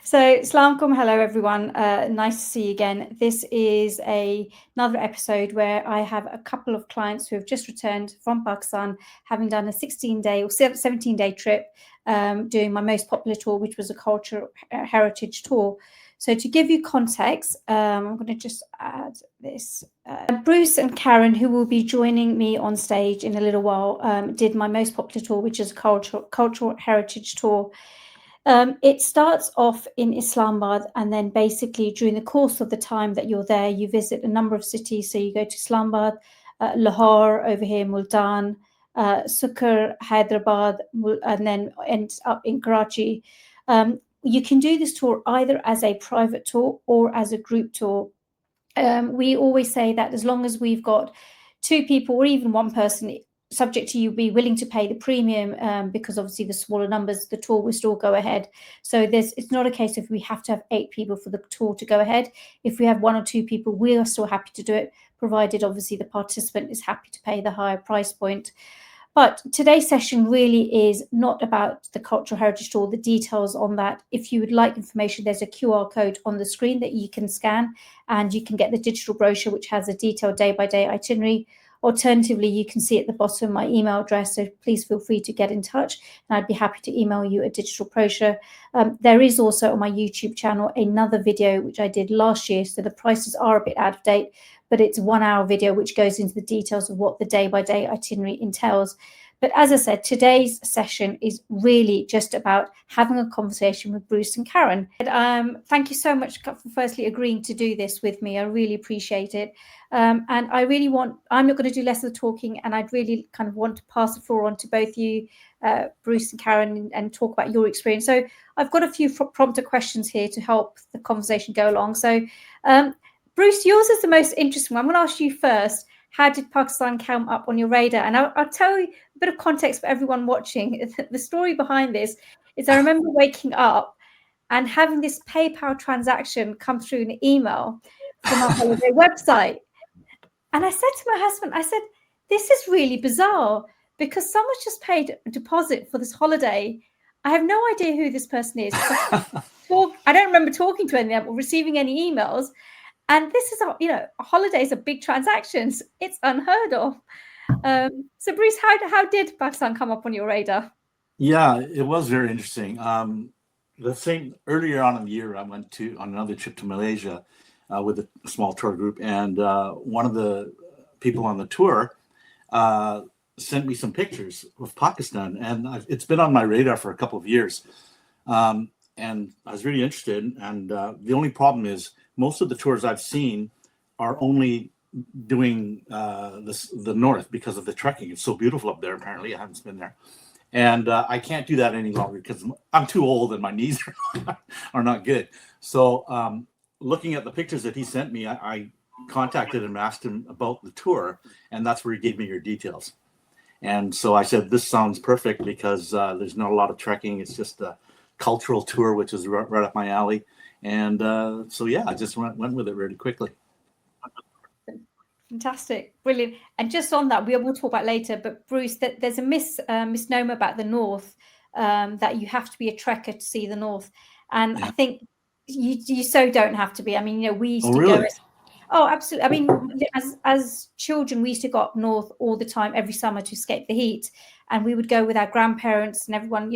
So, Salam alaikum, hello everyone. Nice to see you again. This is another episode where I have a couple of clients who have just returned from Pakistan, having done a 16-day or 17-day trip, doing my most popular tour, which was a cultural heritage tour. So, to give you context, I'm going to just add this. Bruce and Karen, who will be joining me on stage in a little while, did my most popular tour, which is a cultural heritage tour. It starts off in Islamabad, and then basically during the course of the time that you're there, you visit a number of cities. So you go to Islamabad, Lahore, over here, Multan, Sukkur, Hyderabad, and then ends up in Karachi. You can do this tour either as a private tour or as a group tour. We always say that as long as we've got two people or even one person, subject to you be willing to pay the premium, because obviously the smaller numbers, the tour will still go ahead. So it's not a case of we have to have 8 people for the tour to go ahead. If we have 1 or 2 people, we are still happy to do it, provided obviously the participant is happy to pay the higher price point. But today's session really is not about the cultural heritage tour, the details on that. If you would like information, there's a QR code on the screen that you can scan, and you can get the digital brochure, which has a detailed day-by-day itinerary. Alternatively, you can see at the bottom my email address, so please feel free to get in touch, and I'd be happy to email you a digital brochure. There is also on my YouTube channel another video which I did last year, so the prices are a bit out of date, but it's a 1-hour video which goes into the details of what the day-by-day itinerary entails. But as I said, today's session is really just about having a conversation with Bruce and Karen. Thank you so much for firstly agreeing to do this with me. I really appreciate it. And I'm not going to do less of the talking, and I'd really kind of want to pass the floor on to both you, Bruce and Karen, and talk about your experience. So I've got a few prompter questions here to help the conversation go along. So Bruce, yours is the most interesting one. I'm going to ask you first. How did Pakistan come up on your radar? And I'll tell you a bit of context for everyone watching. The story behind this is I remember waking up and having this PayPal transaction come through an email from our holiday website. And I said to my husband, I said, this is really bizarre because someone's just paid a deposit for this holiday. I have no idea who this person is. I don't remember talking to anyone or receiving any emails. And this is, holidays are big transactions. It's unheard of. So, Bruce, how did Pakistan come up on your radar? Yeah, it was very interesting. Earlier on in the year, I went on another trip to Malaysia with a small tour group, and one of the people on the tour sent me some pictures of Pakistan, and it's been on my radar for a couple of years. And I was really interested, and the only problem is most of the tours I've seen are only doing the north because of the trekking. It's so beautiful up there. Apparently, I haven't been there, and I can't do that any longer because I'm too old and my knees are not good. So, looking at the pictures that he sent me, I contacted him and asked him about the tour, and that's where he gave me your details. And so I said, this sounds perfect because there's not a lot of trekking. It's just a cultural tour, which is right up my alley. And so, yeah, I just went with it really quickly. Fantastic. Brilliant. And just on that, we'll talk about later, but Bruce, there's a misnomer about the north, that you have to be a trekker to see the north. And yeah. I think you so don't have to be. I mean, we used to go. Oh, absolutely. I mean, as children, we used to go up north all the time, every summer to escape the heat. And we would go with our grandparents and everyone.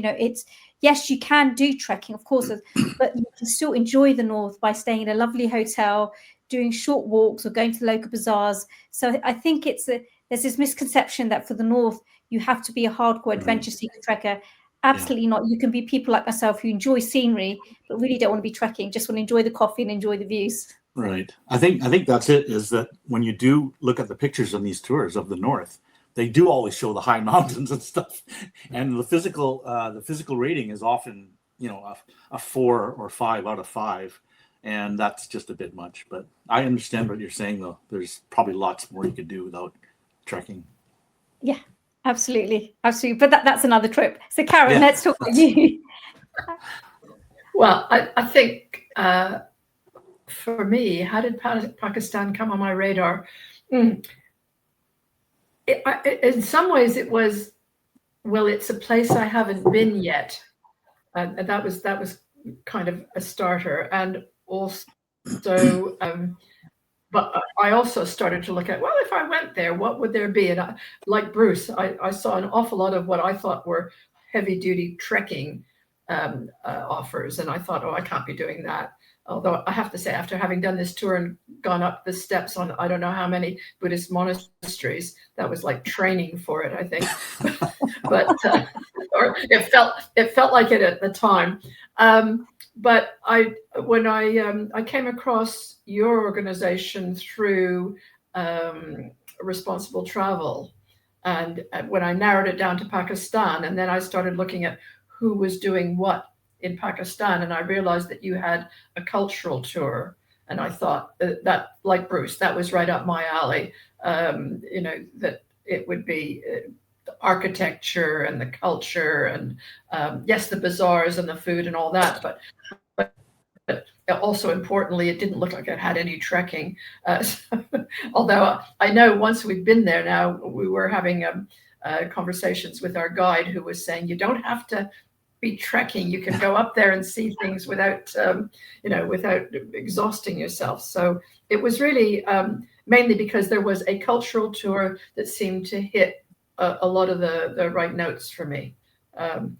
Yes, you can do trekking, of course, but you can still enjoy the north by staying in a lovely hotel, doing short walks or going to local bazaars. So I think there's this misconception that for the north, you have to be a hardcore adventure seeker trekker. Absolutely not. You can be people like myself who enjoy scenery, but really don't want to be trekking, just want to enjoy the coffee and enjoy the views. Right. I think that's it, is that when you do look at the pictures on these tours of the north, they do always show the high mountains and stuff. And the physical rating is often, a 4 or 5 out of 5. And that's just a bit much. But I understand what you're saying, though. There's probably lots more you could do without trekking. Yeah, absolutely. Absolutely. But that's another trip. So, Karen, let's talk about you. Well, I think for me, how did Pakistan come on my radar? In some ways, it was, well, it's a place I haven't been yet. That was kind of a starter. And also, but I also started to look at, well, if I went there, what would there be? And like Bruce, I saw an awful lot of what I thought were heavy duty trekking offers. And I thought, oh, I can't be doing that. Although I have to say, after having done this tour and gone up the steps on I don't know how many Buddhist monasteries, that was like training for it, I think. But or it felt like it at the time. But when I came across your organization through Responsible Travel, and when I narrowed it down to Pakistan, and then I started looking at who was doing what in Pakistan, and I realized that you had a cultural tour, and I thought that, like Bruce, that was right up my alley. That it would be the architecture and the culture, and yes, the bazaars and the food and all that, but also importantly, it didn't look like it had any trekking. Although I know once we've been there now, we were having conversations with our guide who was saying you don't have to be trekking. You can go up there and see things without exhausting yourself. So it was really mainly because there was a cultural tour that seemed to hit a lot of the right notes for me. And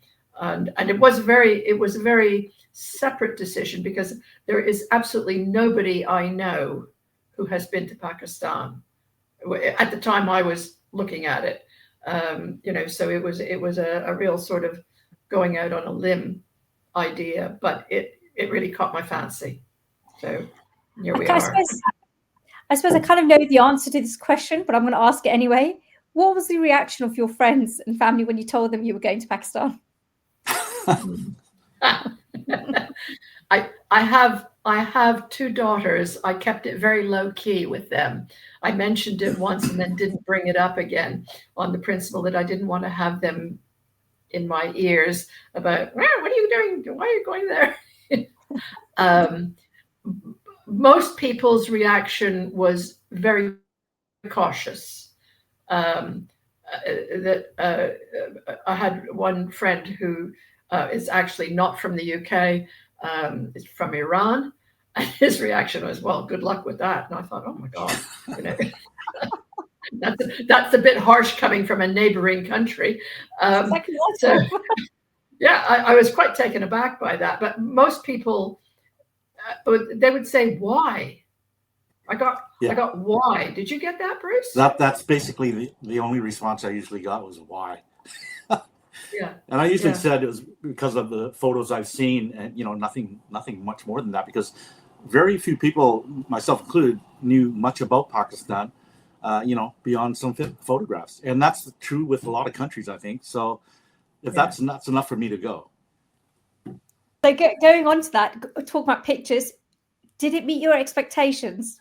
it was a very separate decision, because there is absolutely nobody I know who has been to Pakistan. At the time I was looking at it, so it was a real sort of going out on a limb idea, but it really caught my fancy. So here we are. I suppose I kind of know the answer to this question, but I'm going to ask it anyway. What was the reaction of your friends and family when you told them you were going to Pakistan? I have two daughters. I kept it very low key with them. I mentioned it once and then didn't bring it up again, on the principle that I didn't want to have them in my ears about, what are you doing? Why are you going there? Most people's reaction was very cautious. I had one friend who is actually not from the UK, is from Iran, and his reaction was, well, good luck with that. And I thought, oh my God, that's a bit harsh coming from a neighboring country. So yeah, I was quite taken aback by that. But most people, they would say, why? I got why. Did you get that, Bruce? That's basically the only response I usually got was why. Yeah. And I usually said it was because of the photos I've seen, and nothing much more than that, because very few people, myself included, knew much about Pakistan, beyond some photographs. And that's true with a lot of countries, I think. So if that's enough for me to go. So going on to that, talk about pictures, did it meet your expectations?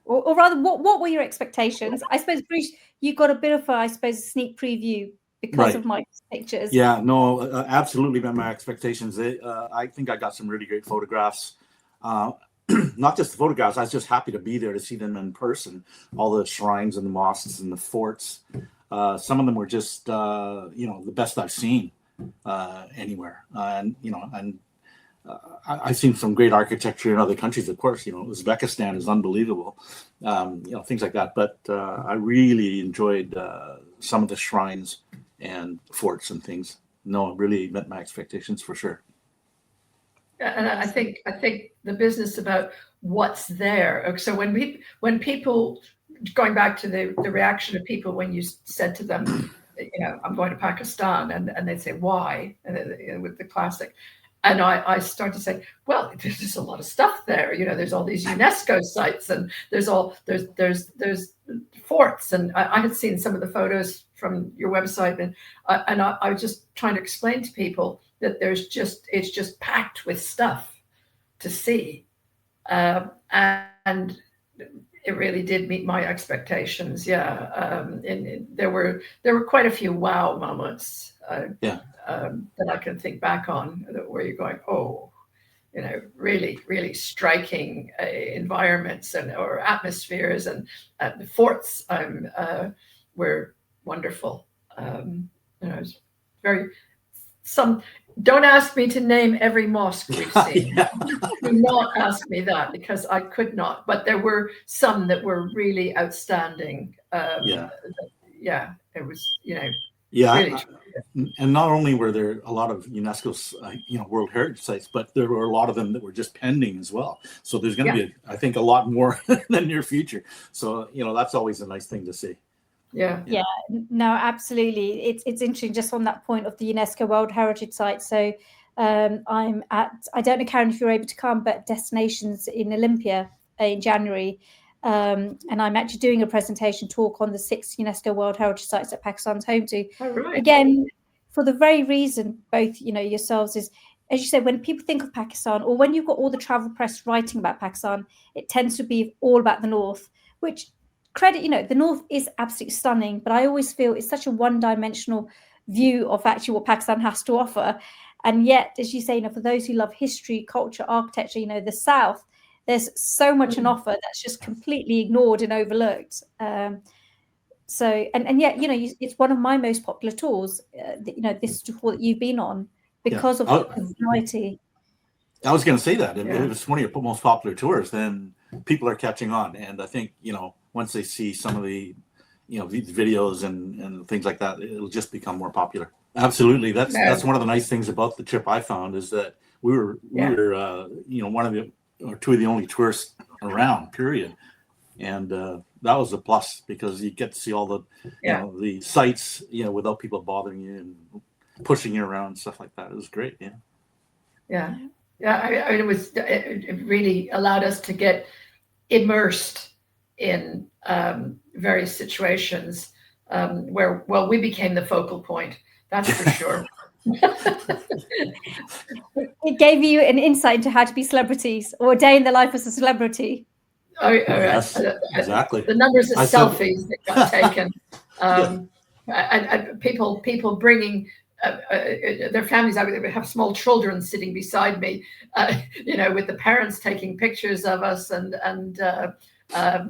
Or rather, what were your expectations? I suppose, Bruce, you got a bit of a sneak preview because of my pictures. Yeah, no, absolutely met my expectations. I think I got some really great photographs. Not just the photographs, I was just happy to be there to see them in person. All the shrines and the mosques and the forts. Some of them were just, the best I've seen anywhere. I've seen some great architecture in other countries, of course. Uzbekistan is unbelievable, things like that. But I really enjoyed some of the shrines and forts and things. No, it really met my expectations for sure. And I think the business about what's there. So when people, going back to the reaction of people when you said to them, I'm going to Pakistan, and they'd say why, and with the classic. And I start to say, well, there's a lot of stuff there. There's all these UNESCO sites, and there's forts. And I had seen some of the photos from your website, and I was just trying to explain to people that it's just packed with stuff to see, and it really did meet my expectations. Yeah, and there were quite a few wow moments. That I can think back on, where you're going, oh, really, really striking environments or atmospheres, and the forts were wonderful. It was very some. Don't ask me to name every mosque we've seen. Yeah. Do not ask me that, because I could not. But there were some that were really outstanding. Yeah. It was, Yeah, really. and not only were there a lot of UNESCO's, World Heritage sites, but there were a lot of them that were just pending as well. So there's going to be, I think, a lot more in the near future. So that's always a nice thing to see. Yeah. No, absolutely. It's interesting just on that point of the UNESCO World Heritage Site. So I'm at, I don't know, Karen, if you're able to come, but Destinations in Olympia in January. And I'm actually doing a presentation talk on the 6 UNESCO World Heritage Sites that Pakistan's home to. Oh, right. Again, for the very reason, both, yourselves is, as you said, when people think of Pakistan, or when you've got all the travel press writing about Pakistan, it tends to be all about the North, which credit, the North is absolutely stunning, but I always feel it's such a one-dimensional view of actually what Pakistan has to offer. And yet, as you say, for those who love history, culture, architecture, the South, there's so much on offer that's just completely ignored and overlooked. So, and yet, it's one of my most popular tours, this tour that you've been on, because of the variety. I was going to say that. If it's one of your most popular tours, then people are catching on. And I think, once they see some of the, these videos and things like that, it'll just become more popular. Absolutely. That's one of the nice things about the trip I found, is that we were one of the, or two of the only tourists around, period. And that was a plus, because you get to see all the, the sites, without people bothering you and pushing you around and stuff like that. It was great. Yeah. It really allowed us to get immersed in various situations where, we became the focal point. That's for sure. It gave you an insight into how to be celebrities, or a day in the life as a celebrity. Yes, exactly. The numbers of selfies that got taken, and people bringing their families. I would have small children sitting beside me, with the parents taking pictures of us, and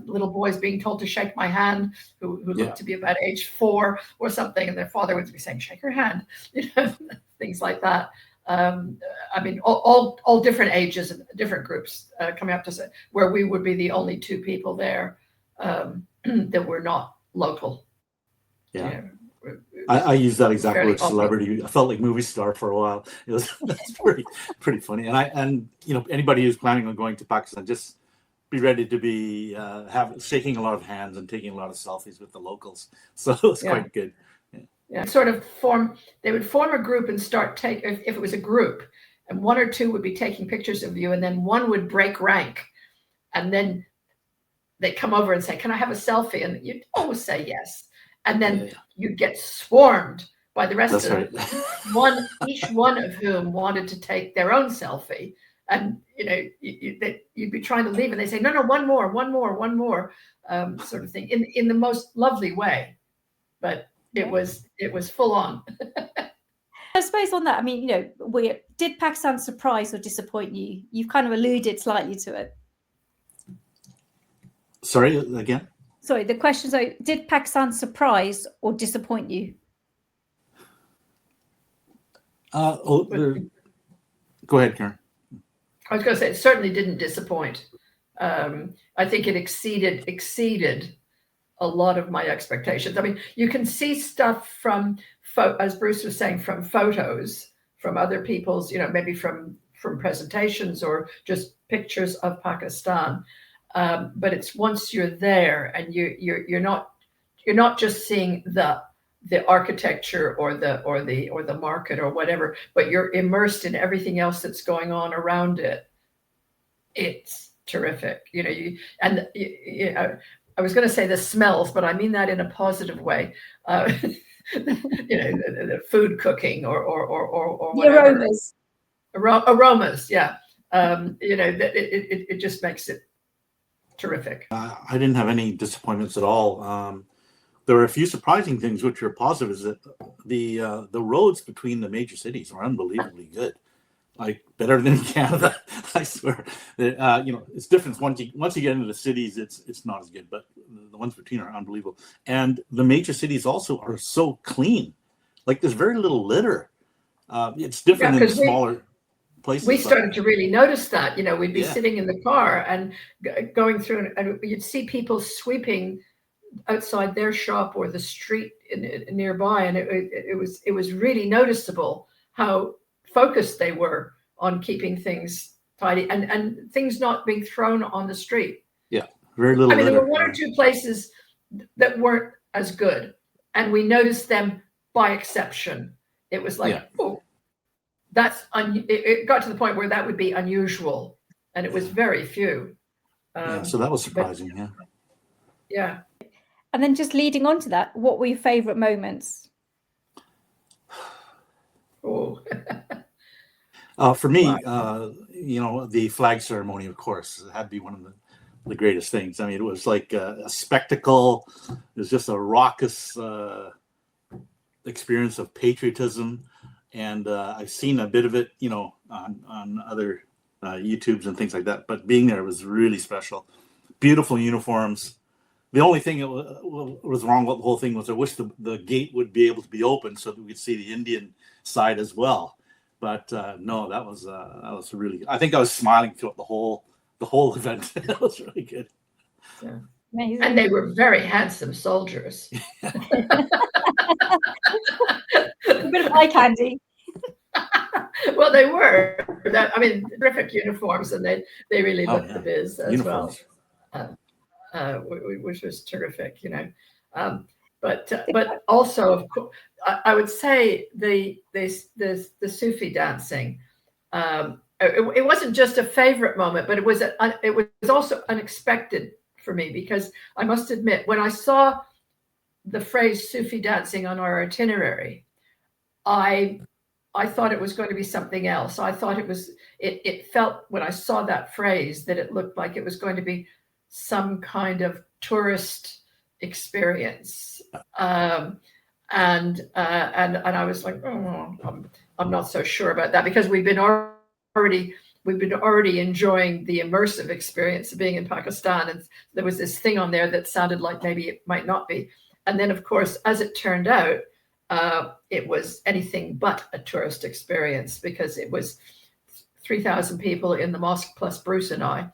little boys being told to shake my hand, who looked to be about age 4 or something, and their father would be saying, "Shake her hand," things like that. All different ages and different groups coming up to say, where we would be the only 2 people there that were not local. Yeah. I used that exact word, celebrity. I felt like movie star for a while. That's pretty funny. And anybody who's planning on going to Pakistan, just be ready to be shaking a lot of hands and taking a lot of selfies with the locals. So it's quite good. Yeah, they would form a group and start if it was a group, and 1 or 2 would be taking pictures of you, and then one would break rank, and then they come over and say, "Can I have a selfie?" And you'd always say yes. And then you'd get swarmed by the rest of them. Each one of whom wanted to take their own selfie. And, you'd be trying to leave, and they say, no, one more, sort of thing, in the most lovely way. But it was full on. I suppose on that, did Pakistan surprise or disappoint you? You've kind of alluded slightly to it. Sorry, again? Sorry, the question is, did Pakistan surprise or disappoint you? Go ahead, Karen. I was going to say, it certainly didn't disappoint. I think it exceeded a lot of my expectations. You can see stuff from, as Bruce was saying, from photos, from other people's, maybe from presentations or just pictures of Pakistan. But it's once you're there, and you're not just seeing the architecture or the market or whatever, but you're immersed in everything else that's going on around it. It's terrific. I was going to say the smells, but I mean that in a positive way. The food cooking or whatever. The aromas. Yeah. It just makes it terrific. I didn't have any disappointments at all. There were a few surprising things which were positive. Is that the roads between the major cities are unbelievably good, like better than in Canada. I swear. It's different. Once you get into the cities, it's not as good, but the ones between are unbelievable. And the major cities also are so clean. Like, there's very little litter. It's different in the 'cause smaller places. we but- started to really notice that. We'd be Yeah. sitting in the car and going through, and you'd see people sweeping outside their shop or the street nearby, and it was really noticeable how focused they were on keeping things tidy and things not being thrown on the street. Yeah, very little. I mean, there litter, were one or two places that weren't as good, and we noticed them by exception. It was like, Yeah. oh, it got to the point where that would be unusual, and it was very few. Yeah, so that was surprising. But, yeah. Yeah. And then just leading on to that, what were your favorite moments? Oh. For me, the flag ceremony, of course, had to be one of the greatest things. I mean, it was like a spectacle. It was just a raucous experience of patriotism. And I've seen a bit of it, on other YouTubes and things like that. But being there was really special. Beautiful uniforms. The only thing that was wrong with the whole thing was I wish the gate would be able to be open so that we could see the Indian side as well. But no, that was really. I think I was smiling throughout the whole event. That was really good. Yeah. Amazing. And they were very handsome soldiers. A bit of eye candy. Well, they were. Terrific uniforms, and they really looked the biz as Uniforms. well. Which was terrific, but also, of course, I would say the Sufi dancing. It wasn't just a favorite moment, but it was also unexpected for me, because I must admit, when I saw the phrase Sufi dancing on our itinerary, I thought it was going to be something else. I thought it felt, when I saw that phrase, that it looked like it was going to be some kind of tourist experience, and I was like, oh, I'm not so sure about that, because we've been already enjoying the immersive experience of being in Pakistan, and there was this thing on there that sounded like maybe it might not be, and then of course, as it turned out, it was anything but a tourist experience, because it was 3,000 people in the mosque plus Bruce and I.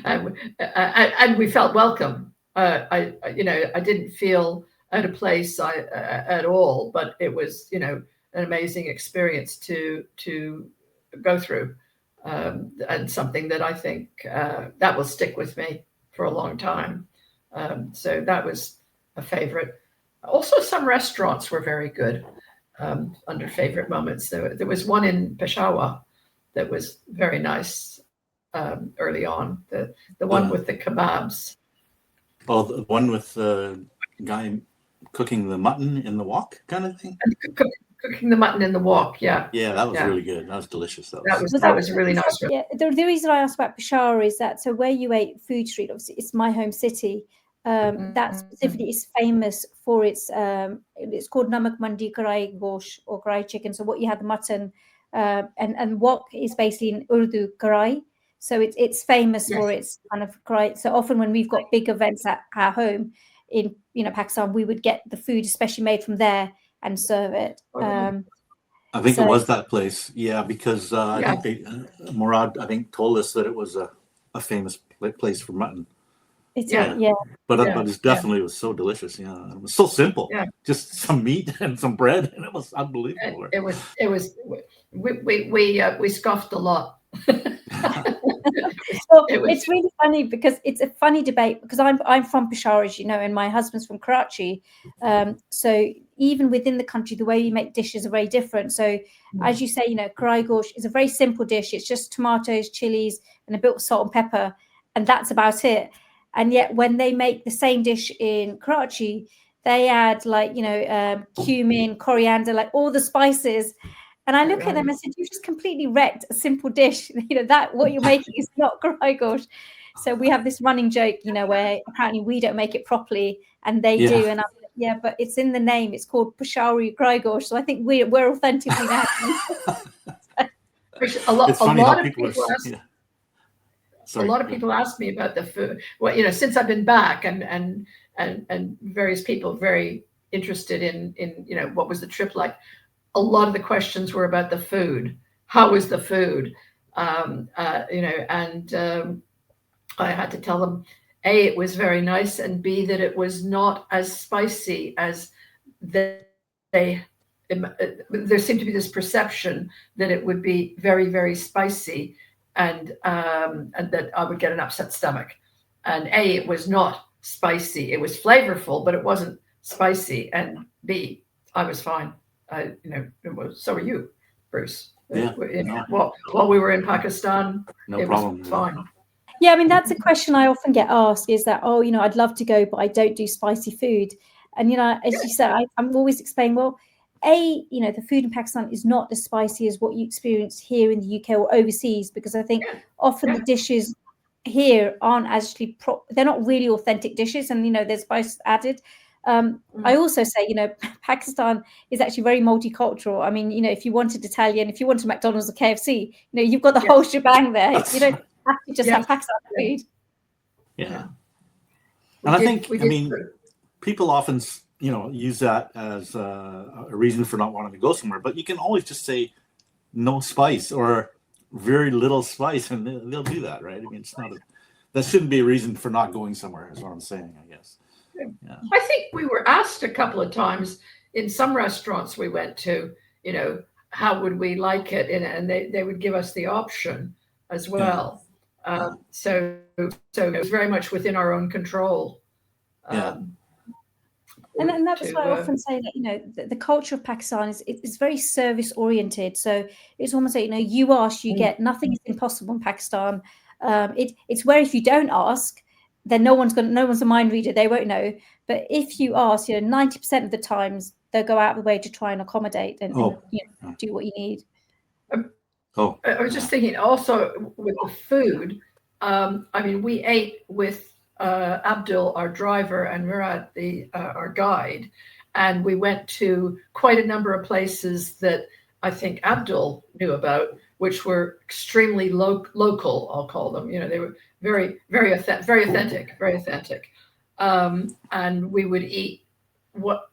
And we felt welcome. I didn't feel out of place at all, but it was, an amazing experience to go through, and something that I think that will stick with me for a long time. So that was a favorite. Also, some restaurants were very good under favorite moments. There was one in Peshawar that was very nice. Early on, the one with the kebabs. Oh, the one with the guy cooking the mutton in the wok, kind of thing. Cooking the mutton in the wok, yeah. Yeah, that was really good. That was delicious. That was really nice. Yeah, the reason I asked about Peshawar is that, so where you ate Food Street, obviously it's my home city. That specifically is famous for it's called Namak Mandi Karai Gosh or Karai chicken. So what you had, the mutton, and wok is basically in Urdu Karai. So it's famous for its kind of karai. So often when we've got big events at our home in Pakistan, we would get the food especially made from there and serve it. I think it was that place. Yeah, because I think Murad told us that it was a famous place for mutton. But it definitely was so delicious. Yeah, it was so simple. Yeah. Just some meat and some bread, and it was unbelievable. It was. We scoffed a lot. It's really funny because it's a funny debate, because I'm from Peshawar, as you know, and my husband's from Karachi. So even within the country, the way you make dishes are very different. So as you say, karai gosh is a very simple dish. It's just tomatoes, chilies, and a bit of salt and pepper, and that's about it. And yet when they make the same dish in Karachi, they add cumin, coriander, like all the spices. And I look at them and said, "You just completely wrecked a simple dish. That what you're making is not karai gosh." So we have this running joke, where apparently we don't make it properly and they do. And I'm like, but it's in the name. It's called Peshawari karai gosh. So I think we're authentically that. A lot of people ask me about the food. Well, since I've been back, and various people very interested in what was the trip like, a lot of the questions were about the food. How was the food? And I had to tell them, A, it was very nice, and B, that it was not as spicy as there seemed to be this perception that it would be very, very spicy, and that I would get an upset stomach. And A, it was not spicy. It was flavorful, but it wasn't spicy. And B, I was fine. So were you, Bruce. Yeah. While we were in Pakistan, No problem. was fine. Yeah, I mean, that's a question I often get asked, is that, I'd love to go, but I don't do spicy food. And, as you said, I'm always explaining, well, the food in Pakistan is not as spicy as what you experience here in the UK or overseas, because I think often the dishes here aren't actually, they're not really authentic dishes, and, there's spice added. I also say, Pakistan is actually very multicultural. I mean, if you wanted Italian, if you wanted McDonald's or KFC, you've got the whole shebang there. You don't have to just have Pakistan food. Yeah. And I think, people often, use that as a reason for not wanting to go somewhere, but you can always just say no spice or very little spice, and they'll do that, right? I mean, that shouldn't be a reason for not going somewhere, is what I'm saying, I guess. Yeah. I think we were asked a couple of times in some restaurants we went to, how would we like it? And they would give us the option as well. So it was very much within our own control. And that's why I often say that, the culture of Pakistan is very service oriented. So it's almost like, you ask, you get. Nothing is impossible in Pakistan. It's where if you don't ask, then no one's a mind reader. They won't know. But if you ask, 90% of the times they'll go out of the way to try and accommodate and do what you need. I was just thinking also with the food. We ate with Abdul, our driver, and Murad, our guide, and we went to quite a number of places that I think Abdul knew about, which were extremely local. I'll call them. They were very, very authentic. And we would eat what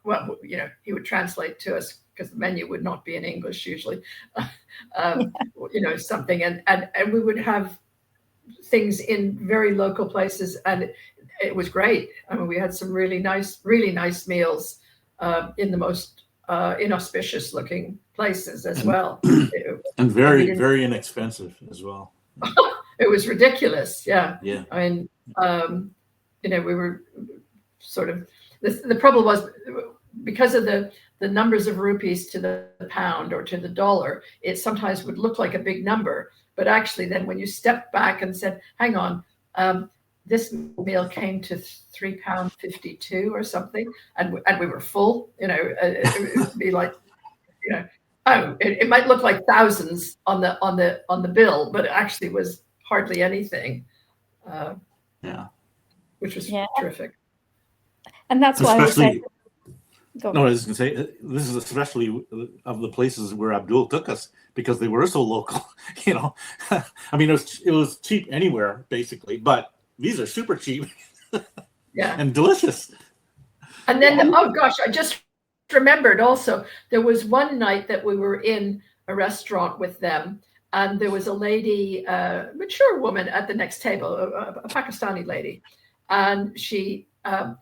he would translate to us, because the menu would not be in English usually. Something, and we would have things in very local places, and it was great. I mean, we had some really nice meals in the most inauspicious looking places as well. And very, very inexpensive as well. It was ridiculous. Yeah. I mean, we were sort of, the problem was, because of the numbers of rupees to the pound or to the dollar, it sometimes would look like a big number. But actually then when you stepped back and said, hang on, this meal came to £3.52 or something, and we were full, it would be like, it might look like thousands on the bill, but it actually was hardly anything. Which was terrific. And that's why I was saying. No, I was going to say, this is especially of the places where Abdul took us, because they were so local. I mean, it was cheap anywhere basically, but these are super cheap. And delicious. And then, oh gosh, I just remembered also, there was one night that we were in a restaurant with them, and there was a lady, mature woman at the next table, a Pakistani lady, and she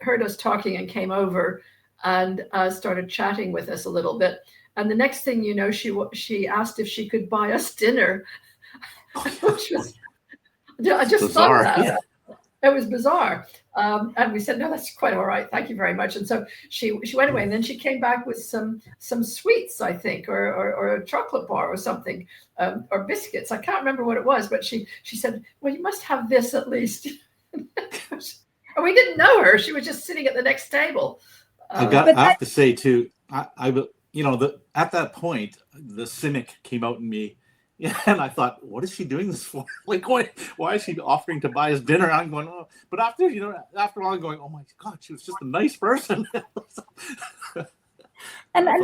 heard us talking and came over and started chatting with us a little bit. And the next thing you know, she asked if she could buy us dinner, which was, I just bizarre. Thought that. It was bizarre. And we said, no, that's quite all right. Thank you very much. And so she went away, and then she came back with some sweets, I think, or a chocolate bar or something, or biscuits. I can't remember what it was, but she said, well, you must have this at least. And we didn't know her. She was just sitting at the next table. I have to say too, at that point, the cynic came out in me. And I thought, what is she doing this for? Like, why is she offering to buy us dinner? And I'm going, oh, but after a while, I'm going, oh my God, she was just a nice person. And I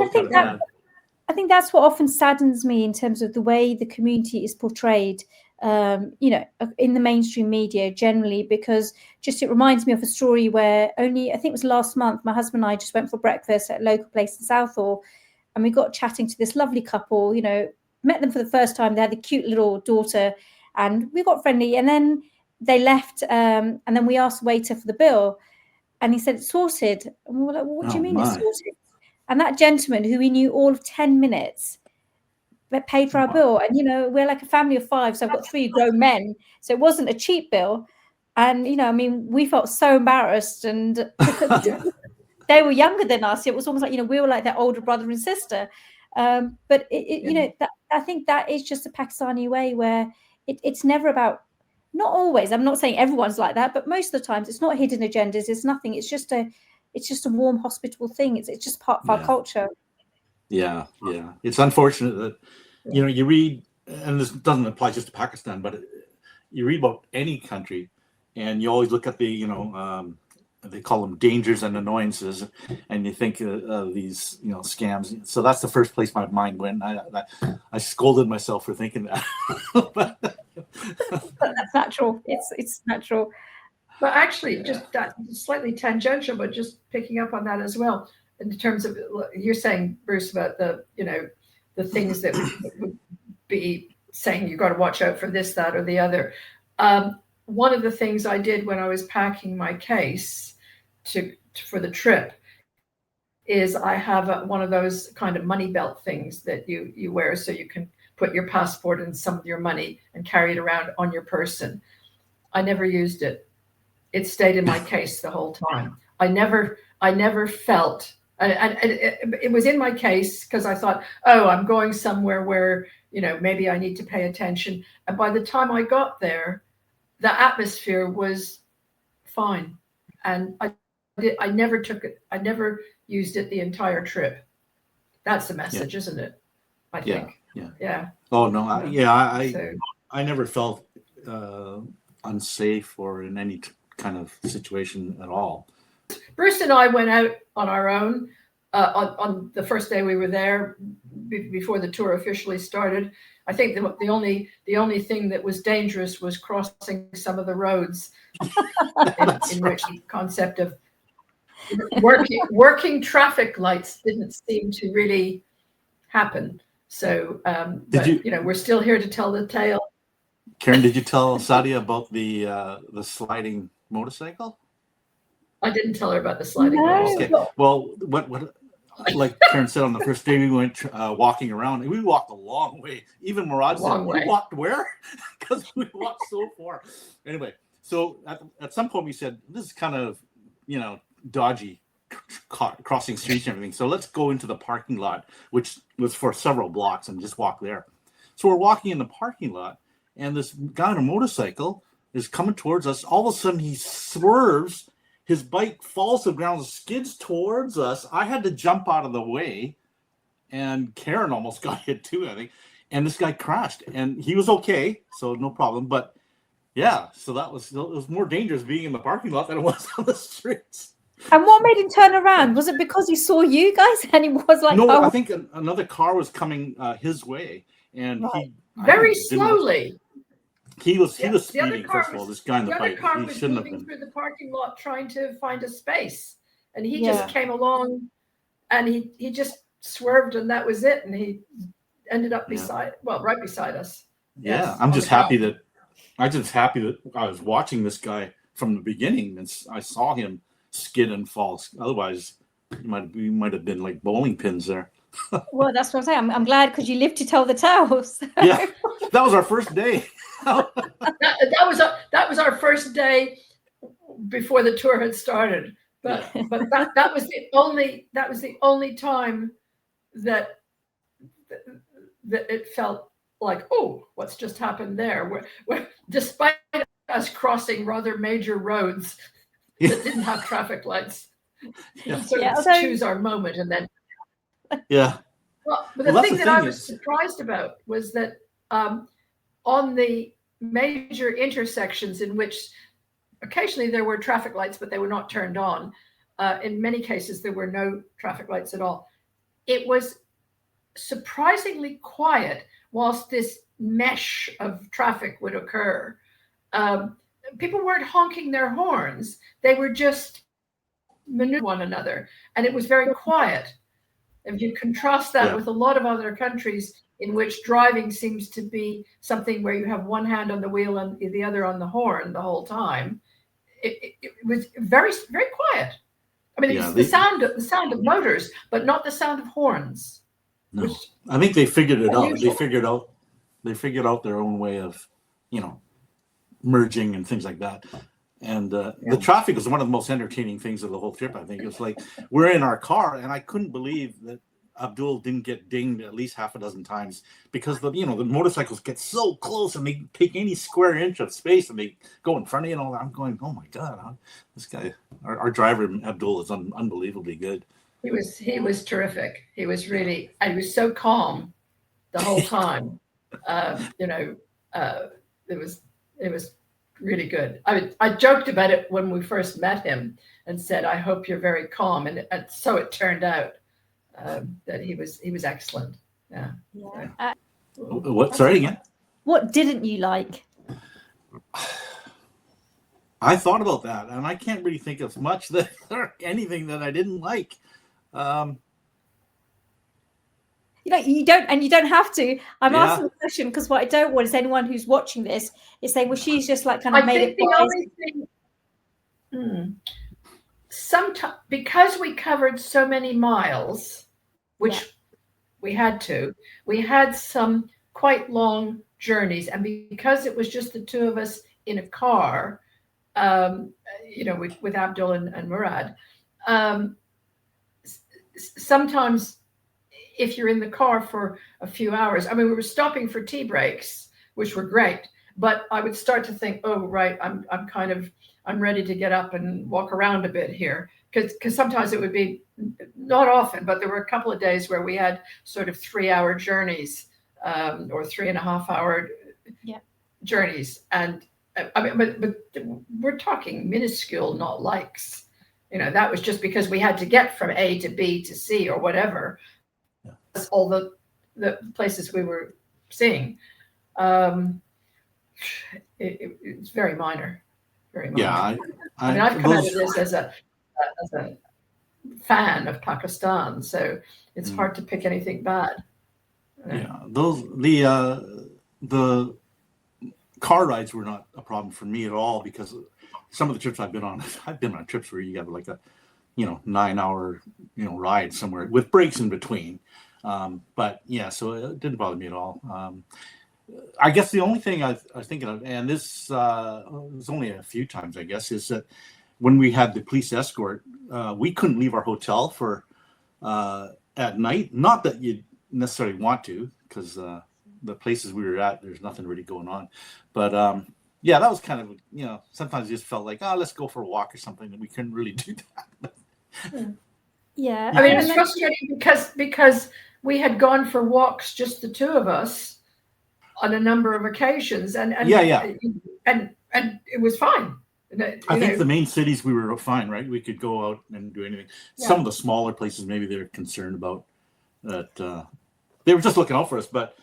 think that's what often saddens me in terms of the way the community is portrayed. in the mainstream media generally, because it reminds me of a story where I think it was last month, my husband and I just went for breakfast at a local place in Southall, and we got chatting to this lovely couple, met them for the first time. They had a cute little daughter, and we got friendly, and then they left, and then we asked the waiter for the bill, and he said it's sorted, and we were like, well, what do you mean it's sorted? And that gentleman, who we knew all of 10 minutes, paid for our bill. And we're like a family of 5, so I've got 3 grown men, so it wasn't a cheap bill. And we felt so embarrassed, and because they were younger than us, it was almost like we were like their older brother and sister. But I think that is just a Pakistani way, where it's never about, not always, I'm not saying everyone's like that, but most of the times it's not hidden agendas, it's nothing, it's just a warm, hospitable thing. It's just part of our culture. Yeah. It's unfortunate that you read, and this doesn't apply just to Pakistan, but you read about any country, and you always look at the they call them dangers and annoyances, and you think of these scams. So that's the first place my mind went. I scolded myself for thinking that. But that's natural. It's natural. But actually, just that slightly tangential, but just picking up on that as well, in terms of, you're saying, Bruce, about the things that would be saying you got to watch out for this, that, or the other. One of the things I did when I was packing my case for the trip is I have one of those kind of money belt things that you wear, so you can put your passport and some of your money and carry it around on your person. I never used it. It stayed in my case the whole time. I never felt, and it was in my case because I thought, oh, I'm going somewhere where maybe I need to pay attention. And by the time I got there, the atmosphere was fine, and I never took it. I never used it the entire trip. That's the message, isn't it? I think. Yeah. Oh no. I never felt unsafe or in any kind of situation at all. Bruce and I went out on our own on the first day we were there, before the tour officially started. I think the only thing that was dangerous was crossing some of the roads, in which the concept of working traffic lights didn't seem to really happen. So, we're still here to tell the tale. Karen, did you tell Sadia about the sliding motorcycle? I didn't tell her about the sliding Okay. motorcycle. Well, what like Karen said, on the first day we went walking around, and we walked a long way. Even Murad said, we walked where? Because we walked so far. Anyway, so at some point we said, this is kind of, dodgy, crossing streets and everything. So let's go into the parking lot, which was for several blocks, and just walk there. So we're walking in the parking lot, and this guy on a motorcycle is coming towards us. All of a sudden he swerves. His bike falls to the ground, skids towards us. I had to jump out of the way, and Karen almost got hit too, I think. And this guy crashed, and he was okay, so no problem. But yeah, so it was more dangerous being in the parking lot than it was on the streets. And what made him turn around? Was it because he saw you guys and he was like, no, I think another car was coming his way, and he very slowly. He was speeding, first of all, this guy in the bike. The other car he was shouldn't have moving been. through the parking lot trying to find a space. And he just came along, and he just swerved, and that was it. And he ended up right beside us. Yeah, yes, I'm just happy that I was watching this guy from the beginning, and I saw him skid and fall. Otherwise, we might have been like bowling pins there. Well, that's what I'm saying. I'm glad, because you lived to tell the tales. Yeah, that was our first day. that was our first day before the tour had started. But that was the only time that it felt like, oh, what's just happened there? Where despite us crossing rather major roads that didn't have traffic lights, choose our moment, and then. Yeah. Well, but the thing that I was surprised about was that on the major intersections in which occasionally there were traffic lights, but they were not turned on. In many cases, there were no traffic lights at all. It was surprisingly quiet, whilst this mesh of traffic would occur, people weren't honking their horns. They were just maneuvering one another, and it was very quiet. If you contrast that with a lot of other countries in which driving seems to be something where you have one hand on the wheel and the other on the horn the whole time, it was very, very quiet. I mean, it's the sound of motors, but not the sound of horns. No, I think they figured it out. They figured out their own way of, merging and things like that. And the traffic was one of the most entertaining things of the whole trip. I think it was like we're in our car, and I couldn't believe that Abdul didn't get dinged at least half a dozen times, because the motorcycles get so close and they take any square inch of space and they go in front of you and all that. I'm going, oh my God, this guy, our driver Abdul, is unbelievably good. He was terrific. He was so calm the whole time. It was really good. I joked about it when we first met him and said, I hope you're very calm. And so it turned out that he was excellent. Yeah. What? Sorry again? What didn't you like? I thought about that, and I can't really think of much or anything that I didn't like. You don't have to. I'm asking the question because what I don't want is anyone who's watching this is saying, well, she's just like kind of made it. The only thing, sometimes, because we covered so many miles, which we had some quite long journeys, and because it was just the two of us in a car, with Abdul and Murad, sometimes if you're in the car for a few hours, I mean, we were stopping for tea breaks, which were great, but I would start to think, oh, right, I'm ready to get up and walk around a bit here. Because sometimes it would be, not often, but there were a couple of days where we had sort of 3-hour journeys, or 3.5-hour journeys. And but we're talking minuscule, not likes. That was just because we had to get from A to B to C or whatever. All the places we were seeing, it's very minor, very minor. Yeah, I've come out of this as a fan of Pakistan, so it's hard to pick anything bad. Yeah, the car rides were not a problem for me at all, because some of the trips I've been on trips where you have like a 9-hour ride somewhere with breaks in between. But yeah, so it didn't bother me at all. I guess the only thing I was thinking of, and this was only a few times, I guess, is that when we had the police escort, we couldn't leave our hotel for at night. Not that you necessarily want to, because the places we were at, there's nothing really going on. But that was kind of, sometimes you just felt like, let's go for a walk or something, and we couldn't really do that. Yeah, I mean, it's frustrating because we had gone for walks, just the two of us, on a number of occasions, and it was fine. I think the main cities we were fine, right? We could go out and do anything. Yeah. Some of the smaller places, maybe they're concerned about that. They were just looking out for us, but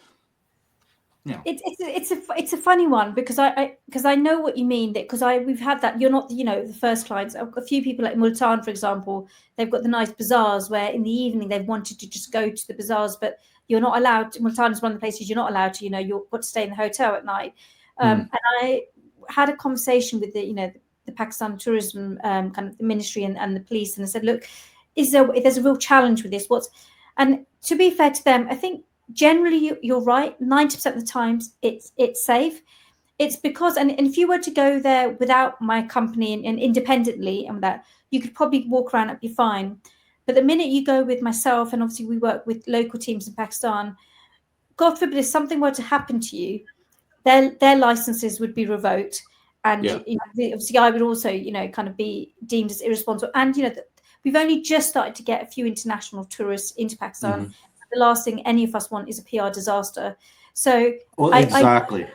it's a funny one, because I know what you mean, that because we've had that. You're not the first clients. A few people like Multan, for example, they've got the nice bazaars where in the evening they've wanted to just go to the bazaars, but you're not allowed. Multan is one of the places you're not allowed to. You've got to stay in the hotel at night. And I had a conversation with the Pakistan tourism kind of the ministry and the police, and I said, look, there's a real challenge with this. And to be fair to them, I think generally you're right. 90% of the times it's safe. It's because, and if you were to go there without my company and independently and that, you could probably walk around and be fine. But the minute you go with myself, and obviously we work with local teams in Pakistan, God forbid if something were to happen to you, their licenses would be revoked. And obviously I would also, kind of be deemed as irresponsible. And, we've only just started to get a few international tourists into Pakistan. Mm-hmm. The last thing any of us want is a PR disaster. So exactly.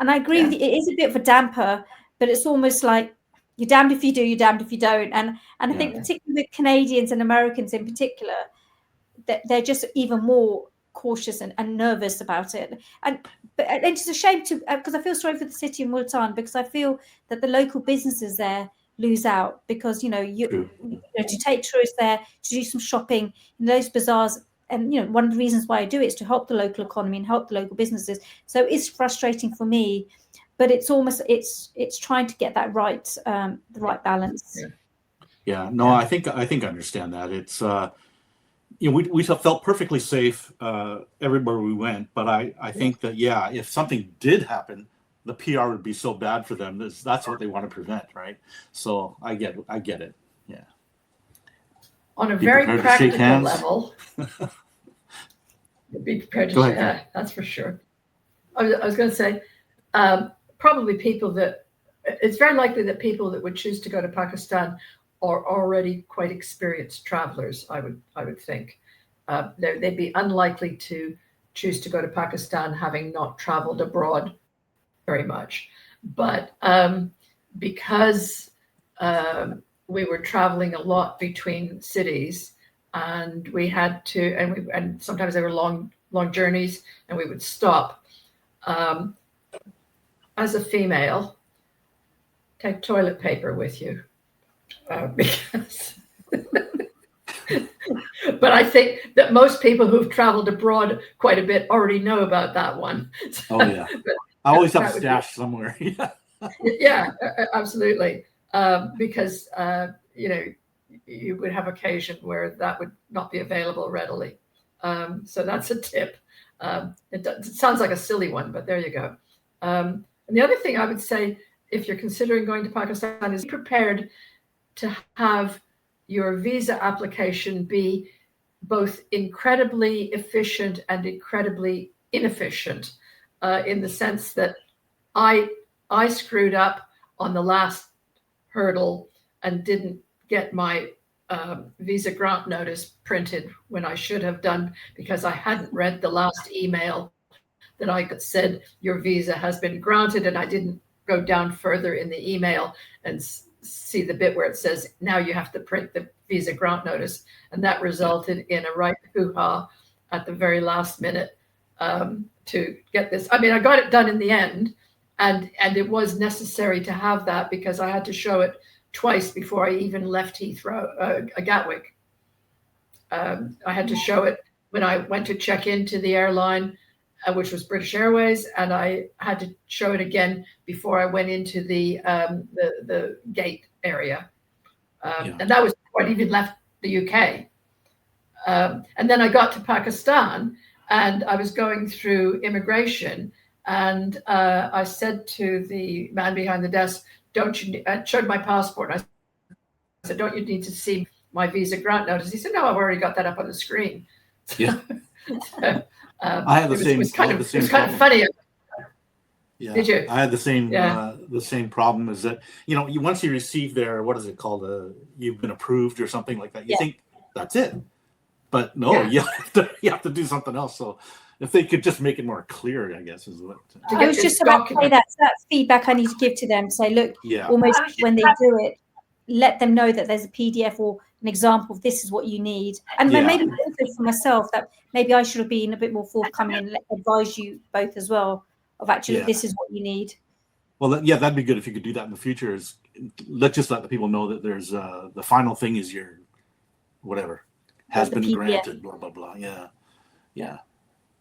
I agree with you. It is a bit of a damper, but it's almost like you're damned if you do, you're damned if you don't. And I think particularly with Canadians and Americans in particular, that they're just even more cautious and nervous about it. But it's a shame to, because I feel sorry for the city of Multan, because I feel that the local businesses there lose out, because you know to take tourists there to do some shopping in those bazaars. And you know, one of the reasons why I do it is to help the local economy and help the local businesses. So it's frustrating for me, but it's almost it's trying to get that right, the right balance. I think I understand that. It's you know, we felt perfectly safe everywhere we went, but I think that if something did happen, the PR would be so bad for them. That's what they want to prevent, right? So I get it. Yeah. On a very practical level, be prepared to share. That's for sure. I was going to say, probably it's very likely that people that would choose to go to Pakistan are already quite experienced travelers. I would think they'd be unlikely to choose to go to Pakistan having not traveled abroad very much. But because we were traveling a lot between cities, and we had to, and sometimes they were long journeys, and we would stop. As a female, take toilet paper with you, because. But I think that most people who've traveled abroad quite a bit already know about that one. Oh yeah, I always have a stash somewhere. Yeah, absolutely. Because you know, you would have occasion where that would not be available readily. So that's a tip. It sounds like a silly one, but there you go. And the other thing I would say, if you're considering going to Pakistan, is be prepared to have your visa application be both incredibly efficient and incredibly inefficient, in the sense that I screwed up on the last hurdle and didn't get my visa grant notice printed when I should have done, because I hadn't read the last email that I said your visa has been granted, and I didn't go down further in the email and see the bit where it says now you have to print the visa grant notice, and that resulted in a right hoo-ha at the very last minute to get this. I mean, I got it done in the end, and it was necessary to have that because I had to show it twice before I even left Heathrow, Gatwick. I had to show it when I went to check into the airline, which was British Airways, and I had to show it again before I went into the gate area, and that was before I even left the UK. And then I got to Pakistan, and I was going through immigration, and I said to the man behind the desk, I showed my passport. I said, don't you need to see my visa grant notice? He said, no, I've already got that up on the screen. Yeah. So, I had the same. It was kind of funny. Yeah. Did you? I had the same. The same problem is that once you receive their, what is it called? You've been approved or something like that. You think that's it, but no, you have to do something else. So if they could just make it more clear, I guess is what. I was just about to say that's feedback I need to give to them. Say, look, almost when they do it, let them know that there's a PDF or an example of this is what you need. And maybe also for myself, that maybe I should have been a bit more forthcoming and advise you both as well of actually this is what you need. Well, that'd be good if you could do that in the future. Is let the people know that there's the final thing is your whatever has been granted, blah blah blah. Yeah.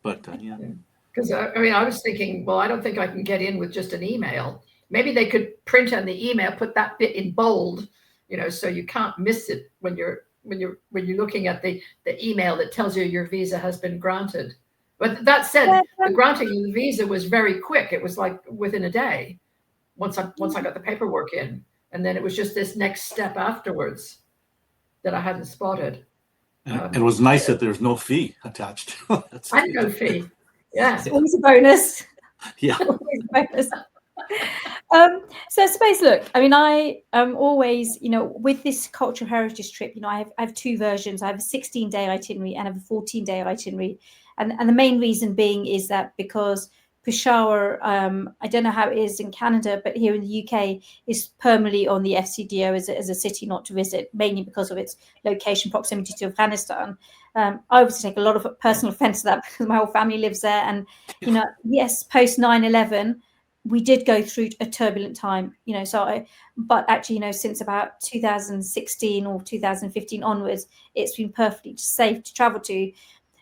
But because I was thinking, well, I don't think I can get in with just an email. Maybe they could print on the email, put that bit in bold, so you can't miss it when you're looking at the email that tells you your visa has been granted. But that said, the granting of the visa was very quick. It was like within a day, once I got the paperwork in, and then it was just this next step afterwards that I hadn't spotted. And it was nice that there's no fee attached. I no fee. Yeah, it's always a bonus. Yeah, always a bonus. So I suppose, look, I mean, I am always, with this cultural heritage trip, I have two versions. I have a 16-day itinerary and I have a 14-day itinerary. And the main reason being is that because Peshawar, I don't know how it is in Canada, but here in the UK, is permanently on the FCDO as a city not to visit, mainly because of its location, proximity to Afghanistan. I obviously take a lot of personal offence to that because my whole family lives there. And, you know, yes, post 9/11, we did go through a turbulent time, you know, but actually, you know, since about 2016 or 2015 onwards, it's been perfectly safe to travel to.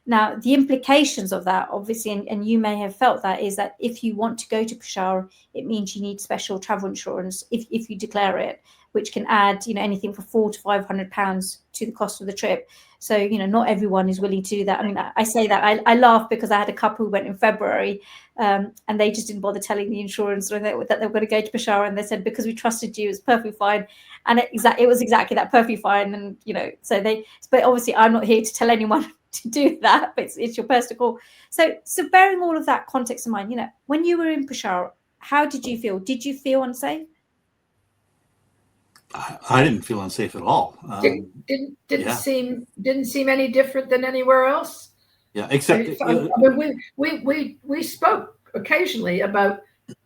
Now, the implications of that, obviously, and you may have felt that, is that if you want to go to Peshawar, it means you need special travel insurance if you declare it, which can add, you know, anything from £400 to £500 to the cost of the trip. So, you know, not everyone is willing to do that. I mean, I say that I laugh because I had a couple who went in February, and they just didn't bother telling the insurance that they were going to go to Peshawar, and they said, because we trusted you, it's perfectly fine. And it was exactly that, perfectly fine. And, you know, but obviously I'm not here to tell anyone to do that, but it's your personal call. So bearing all of that context in mind, you know, when you were in Peshawar, how did you feel? Did you feel unsafe? I didn't feel unsafe at all. Didn't seem any different than anywhere else. Yeah, except we spoke occasionally about,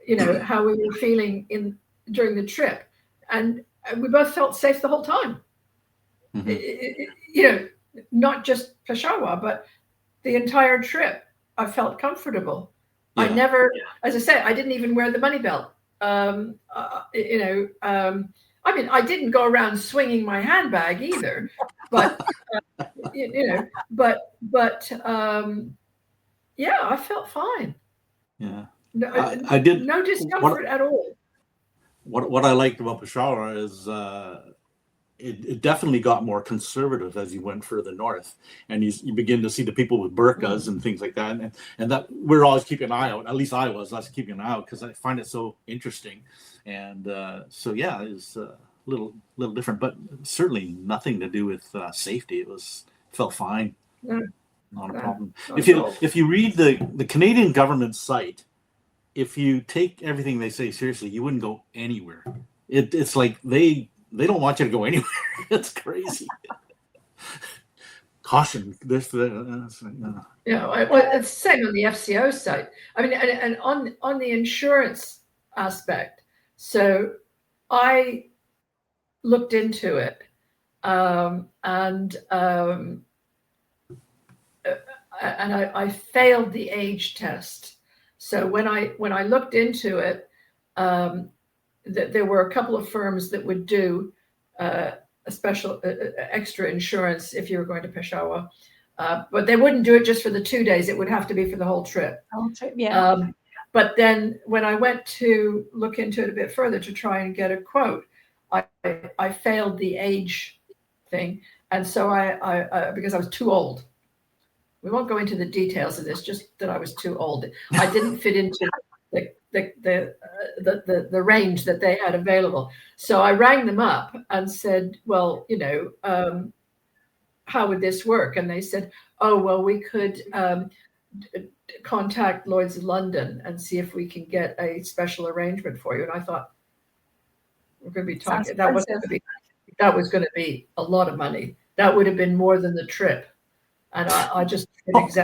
you know, how we were feeling during the trip, and we both felt safe the whole time. Mm-hmm. You know, not just Peshawar, but the entire trip, I felt comfortable. Yeah. I never, as I said, I didn't even wear the money belt. You know, I mean, I didn't go around swinging my handbag either, but you know, but yeah, I felt fine. Yeah, I did no discomfort at all. What I liked about Peshawar is it definitely got more conservative as you went further north, and you begin to see the people with burqas and things like that, and that we're always keeping an eye out. At least I was keeping an eye out because I find it so interesting, and so yeah, it's a little different, but certainly nothing to do with safety. It felt fine, not a problem. If you read the Canadian government site, if you take everything they say seriously, you wouldn't go anywhere. It's like they don't want you to go anywhere. It's crazy. Caution. Yeah, well, it's the same on the FCO site. I mean, and on the insurance aspect. So I looked into it, and I failed the age test. So when I looked into it, there were a couple of firms that would do a special extra insurance if you were going to Peshawar, but they wouldn't do it just for the 2 days. It would have to be for the whole trip. Whole trip, yeah. But then when I went to look into it a bit further to try and get a quote, I failed the age thing, and so I because I was too old. We won't go into the details of this, just that I was too old. I didn't fit into the range that they had available. So I rang them up and said, well, you know, how would this work? And they said, oh, well, we could contact Lloyd's of London and see if we can get a special arrangement for you. And I thought, we're going to be talking, that was going to be a lot of money. That would have been more than the trip. And I just, it was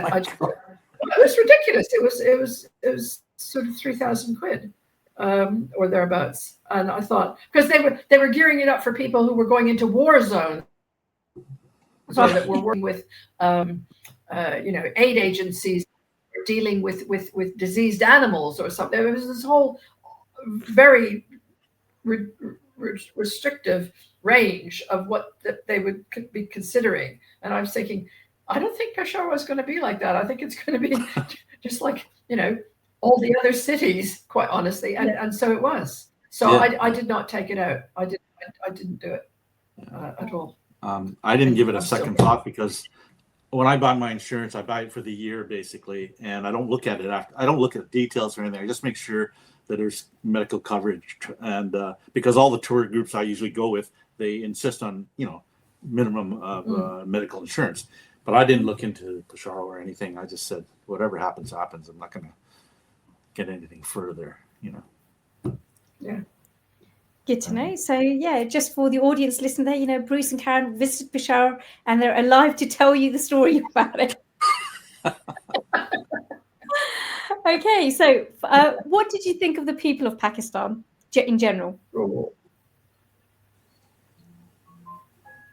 ridiculous. It was sort of 3,000 quid or thereabouts. And I thought, because they were gearing it up for people who were going into war zones, so that were working with you know, aid agencies dealing with diseased animals or something. There was this whole very restrictive range of what they would be considering. And I was thinking, I don't think Peshawar was going to be like that. I think it's going to be just like, you know, all the other cities, quite honestly. And so it was. So yeah. I did not take it out. I didn't do it at all. I didn't give it a second thought because when I buy my insurance, I buy it for the year basically, and I don't look at it after. I don't look at details or anything. I just make sure that there's medical coverage, and because all the tour groups I usually go with, they insist on, you know, minimum of medical insurance. But I didn't look into Peshawar or anything. I just said, whatever happens, happens. I'm not going to get anything further, you know. Yeah. Good to know. So yeah, just for the audience listening there, you know, Bruce and Karen visited Peshawar and they're alive to tell you the story about it. Okay, so what did you think of the people of Pakistan in general?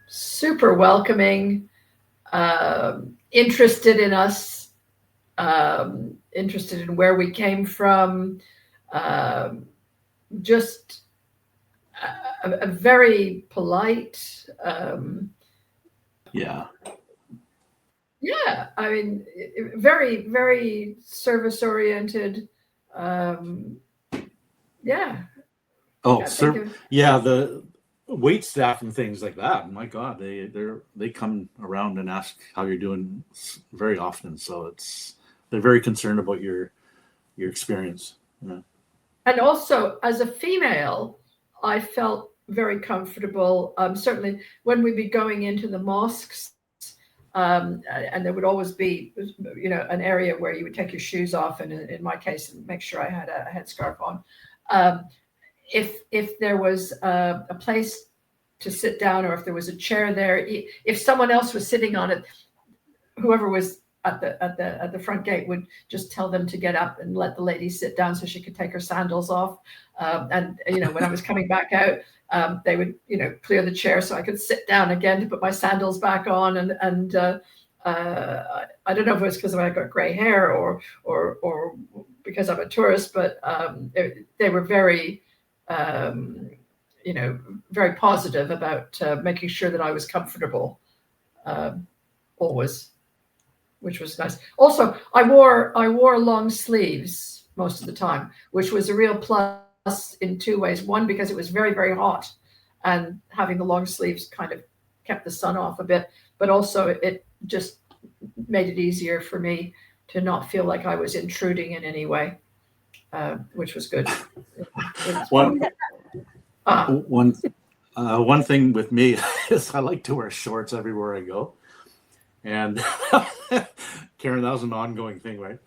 Super welcoming, interested in us, interested in where we came from, just a very polite. Yeah. Yeah, I mean, very, very service oriented. Yeah. Oh, sir. Yeah, the wait staff and things like that. My God, they come around and ask how you're doing very often. So they're very concerned about your experience. Yeah. And also, as a female, I felt very comfortable. Certainly, when we'd be going into the mosques, and there would always be, an area where you would take your shoes off, and in my case, make sure I had a headscarf on. If there was a place to sit down, or if there was a chair there, if someone else was sitting on it, whoever was at the front gate would just tell them to get up and let the lady sit down so she could take her sandals off. And when I was coming back out, they would clear the chair so I could sit down again to put my sandals back on. And I don't know if it was because I got gray hair or because I'm a tourist, but they were very very positive about making sure that I was comfortable always, which was nice. Also, I wore long sleeves most of the time, which was a real plus in two ways. One, because it was very, very hot, and having the long sleeves kind of kept the sun off a bit, but also it just made it easier for me to not feel like I was intruding in any way, which was good. One thing with me is I like to wear shorts everywhere I go. And Karen, that was an ongoing thing, right?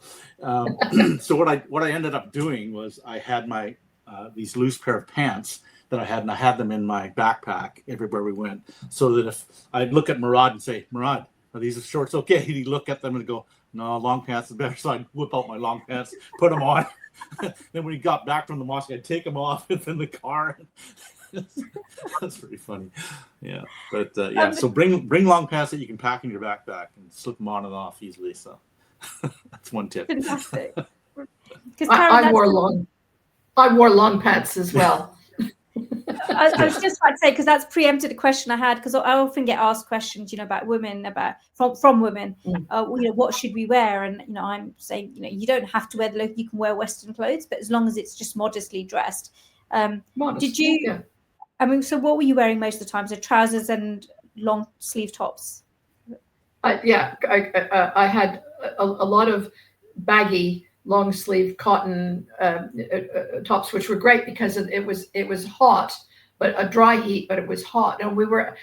So what I ended up doing was I had my these loose pair of pants that I had, and I had them in my backpack everywhere we went, so that if I'd look at Murad and say, Murad, are these shorts okay? He'd look at them and go, no, long pants is better. So I'd whip out my long pants, put them on. Then when he got back from the mosque, I'd take them off in the car. That's pretty funny. Yeah, but yeah. So bring long pants that you can pack in your backpack and slip them on and off easily. So that's one tip. Fantastic. I wore long pants as well. I was just about to say, because that's preempted a question I had, because I often get asked questions, about women, from women, what should we wear? And I'm saying, you don't have to wear the look. You can wear Western clothes, but as long as it's just modestly dressed. Did you? Yeah. I mean, so what were you wearing most of the time? So trousers and long sleeve tops. I had a lot of baggy long sleeve cotton tops, which were great because it was hot, but a dry heat, but it was hot. And we were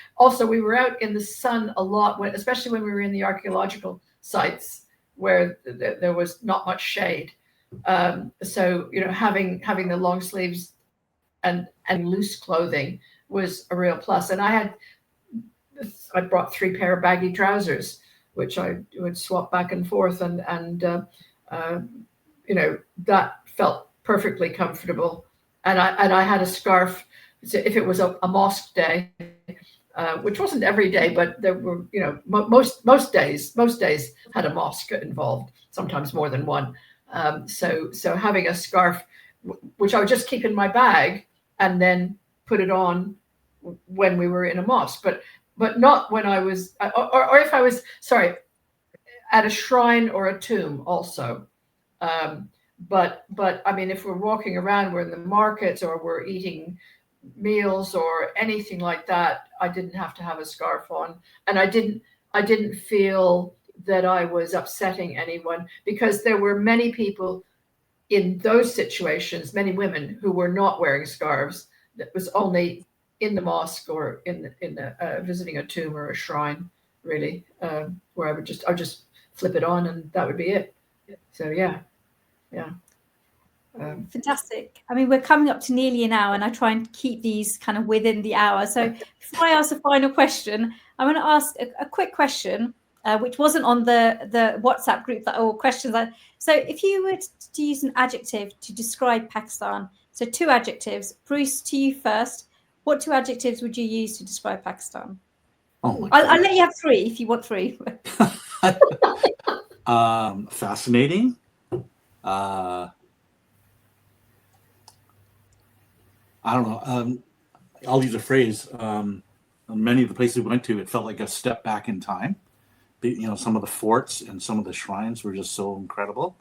out in the sun a lot, especially when we were in the archaeological sites where there was not much shade. So having the long sleeves and loose clothing was a real plus. And I brought 3 pair of baggy trousers, which I would swap back and forth, and that felt perfectly comfortable. And I had a scarf. So if it was a mosque day, which wasn't every day, but there were, most days had a mosque involved, sometimes more than one. So having a scarf, which I would just keep in my bag and then put it on when we were in a mosque, but not when I was, or if I was, at a shrine or a tomb also. But I mean, if we're walking around, we're in the markets or we're eating meals or anything like that, I didn't have to have a scarf on, and I didn't feel that I was upsetting anyone, because there were many people in those situations, many women who were not wearing scarves. That was only in the mosque or in visiting a tomb or a shrine, really, where I would just flip it on and that would be it. So yeah. Fantastic. I mean, we're coming up to nearly an hour, and I try and keep these kind of within the hour. So before I ask the final question, I'm going to ask a quick question. which wasn't on the WhatsApp group or questions. So if you were to use an adjective to describe Pakistan, so 2 adjectives. Bruce, to you first. What 2 adjectives would you use to describe Pakistan? Oh, I'll let you have 3 if you want 3. Fascinating. I don't know. I'll use a phrase. Many of the places we went to, it felt like a step back in time. Some of the forts and some of the shrines were just so incredible.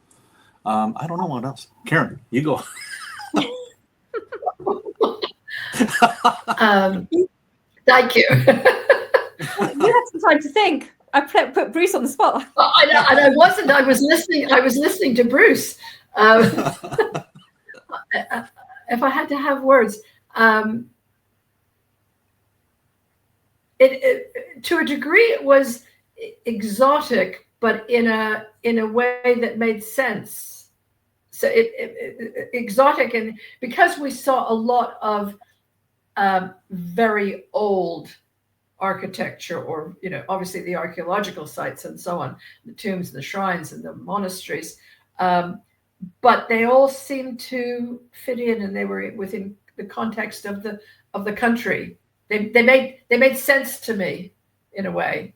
I don't know what else. Karen, you go. Thank you. You had some time to think. I put Bruce on the spot. I know, and I wasn't. I was listening to Bruce. If I had to have words, it to a degree it was exotic, but in a way that made sense. So it exotic, and because we saw a lot of very old architecture, or obviously the archaeological sites and so on, the tombs and the shrines and the monasteries, but they all seemed to fit in, and they were within the context of the country. They made sense to me in a way.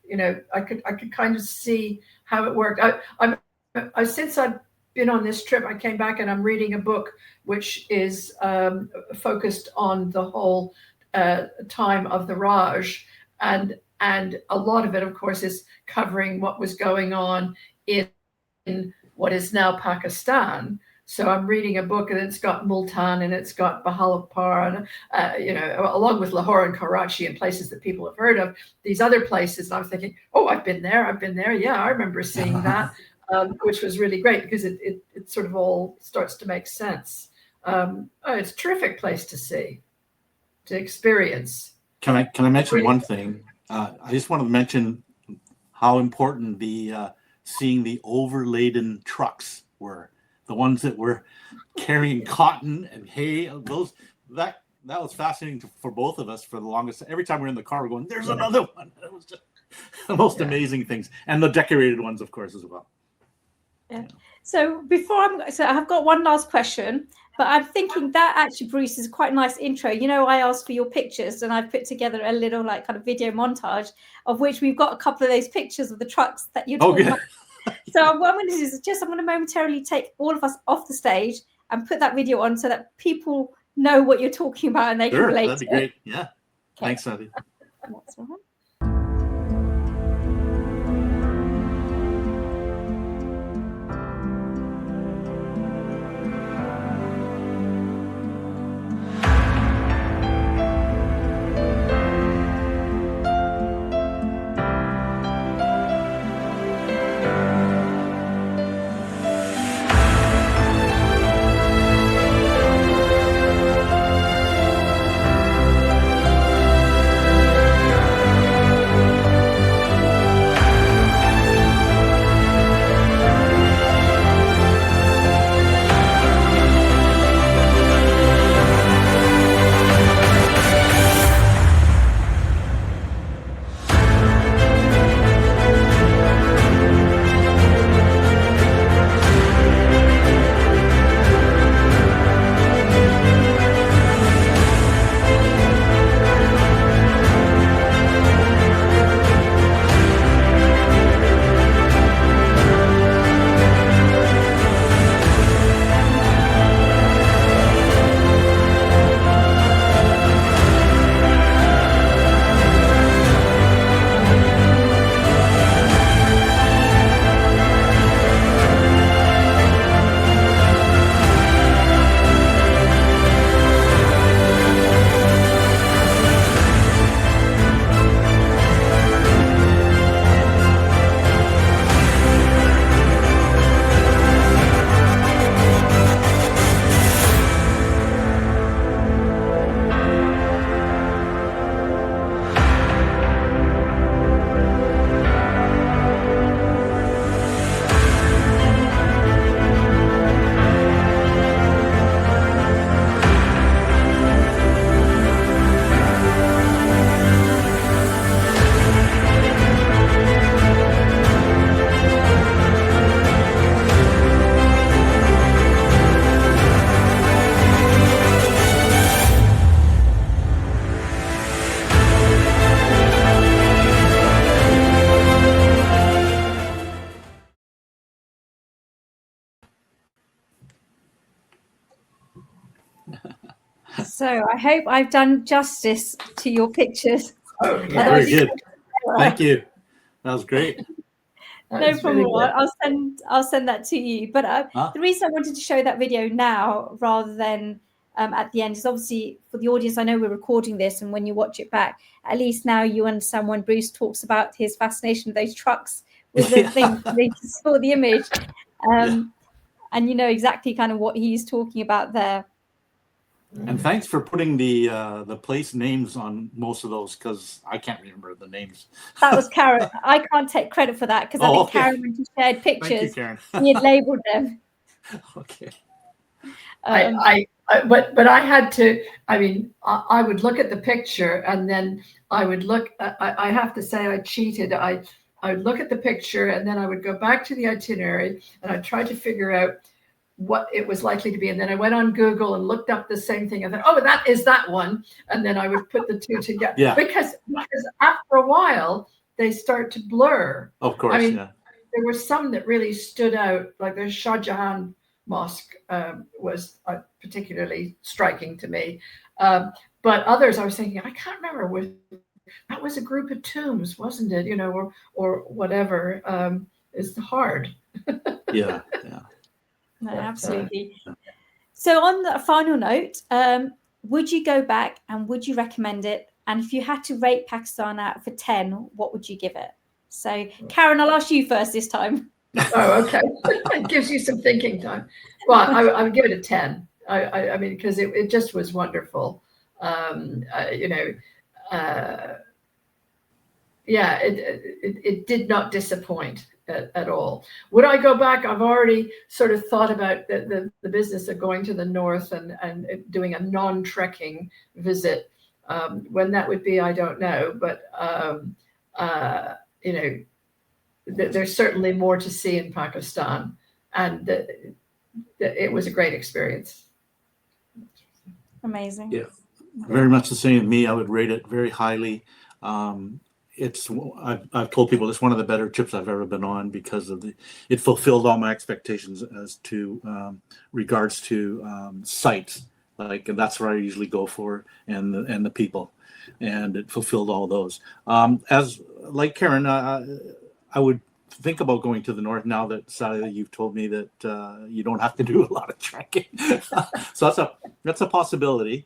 I could kind of see how it worked. I since I've been on this trip, I came back and I'm reading a book which is focused on the whole time of the Raj, and a lot of it, of course, is covering what was going on in what is now Pakistan. So I'm reading a book, and it's got Multan, and it's got Bahawalpur, and along with Lahore and Karachi, and places that people have heard of. These other places, and I was thinking, oh, I've been there. Yeah, I remember seeing that, which was really great because it sort of all starts to make sense. It's a terrific place to see, to experience. Can I mention one thing? I just want to mention how important the seeing the overladen trucks were. The ones that were carrying cotton and hay. That was fascinating for both of us for the longest. Every time we're in the car, we're going, "There's another one." It was just the most amazing things, and the decorated ones, of course, as well. Yeah. So I've got one last question, but I'm thinking that actually, Bruce, is quite a nice intro. I asked for your pictures, and I've put together a little kind of video montage of which we've got a couple of those pictures of the trucks that you're talking about. So what I'm going to do is I'm going to momentarily take all of us off the stage and put that video on so that people know what you're talking about and they can relate. That'd be great. Yeah. Okay. Thanks, Sandy. That's all right. So I hope I've done justice to your pictures. Oh, Very yes. good. Thank you. That was great. No problem. Really I'll send that to you. But the reason I wanted to show that video now rather than at the end is obviously for the audience. I know we're recording this, and when you watch it back, at least now you understand when Bruce talks about his fascination with those trucks with the thing. They saw the image, and you know exactly kind of what he's talking about there. And thanks for putting the place names on most of those, because I can't remember the names. That was Karen. I can't take credit for that because I think Karen, when she shared pictures, Thank you, Karen. he had labeled them. Okay. But I had to. I mean, I would look at the picture, and then I would look. I have to say, I cheated. I would look at the picture, and then I would go back to the itinerary, and I tried to figure out what it was likely to be. And then I went on Google and looked up the same thing. I thought, oh, that is that one. And then I would put the two together. Yeah. Because after a while, they start to blur. Of course, I mean, there were some that really stood out, like the Shah Jahan Mosque was particularly striking to me. But others, I was thinking, I can't remember. That was a group of tombs, wasn't it? You know, or whatever. It's hard. Yeah. No, absolutely. So on the final note, would you go back and would you recommend it? And if you had to rate Pakistan out of 10, what would you give it? So Karen, I'll ask you first this time. Oh, okay. It gives you some thinking time. Well, I would give it a 10. I mean, because it just was wonderful. It did not disappoint at all. Would I go back? I've already sort of thought about the business of going to the north and doing a non-trekking visit. When that would be, I don't know. But, there's certainly more to see in Pakistan. And it was a great experience. Amazing. Yeah, very much the same as me. I would rate it very highly. I've told people it's one of the better trips I've ever been on because of it fulfilled all my expectations as to regards to sites. Like, and that's where I usually go for, and the people, and it fulfilled all those. As like Karen, I would think about going to the north now that Sally, you've told me that you don't have to do a lot of trekking. So that's a possibility.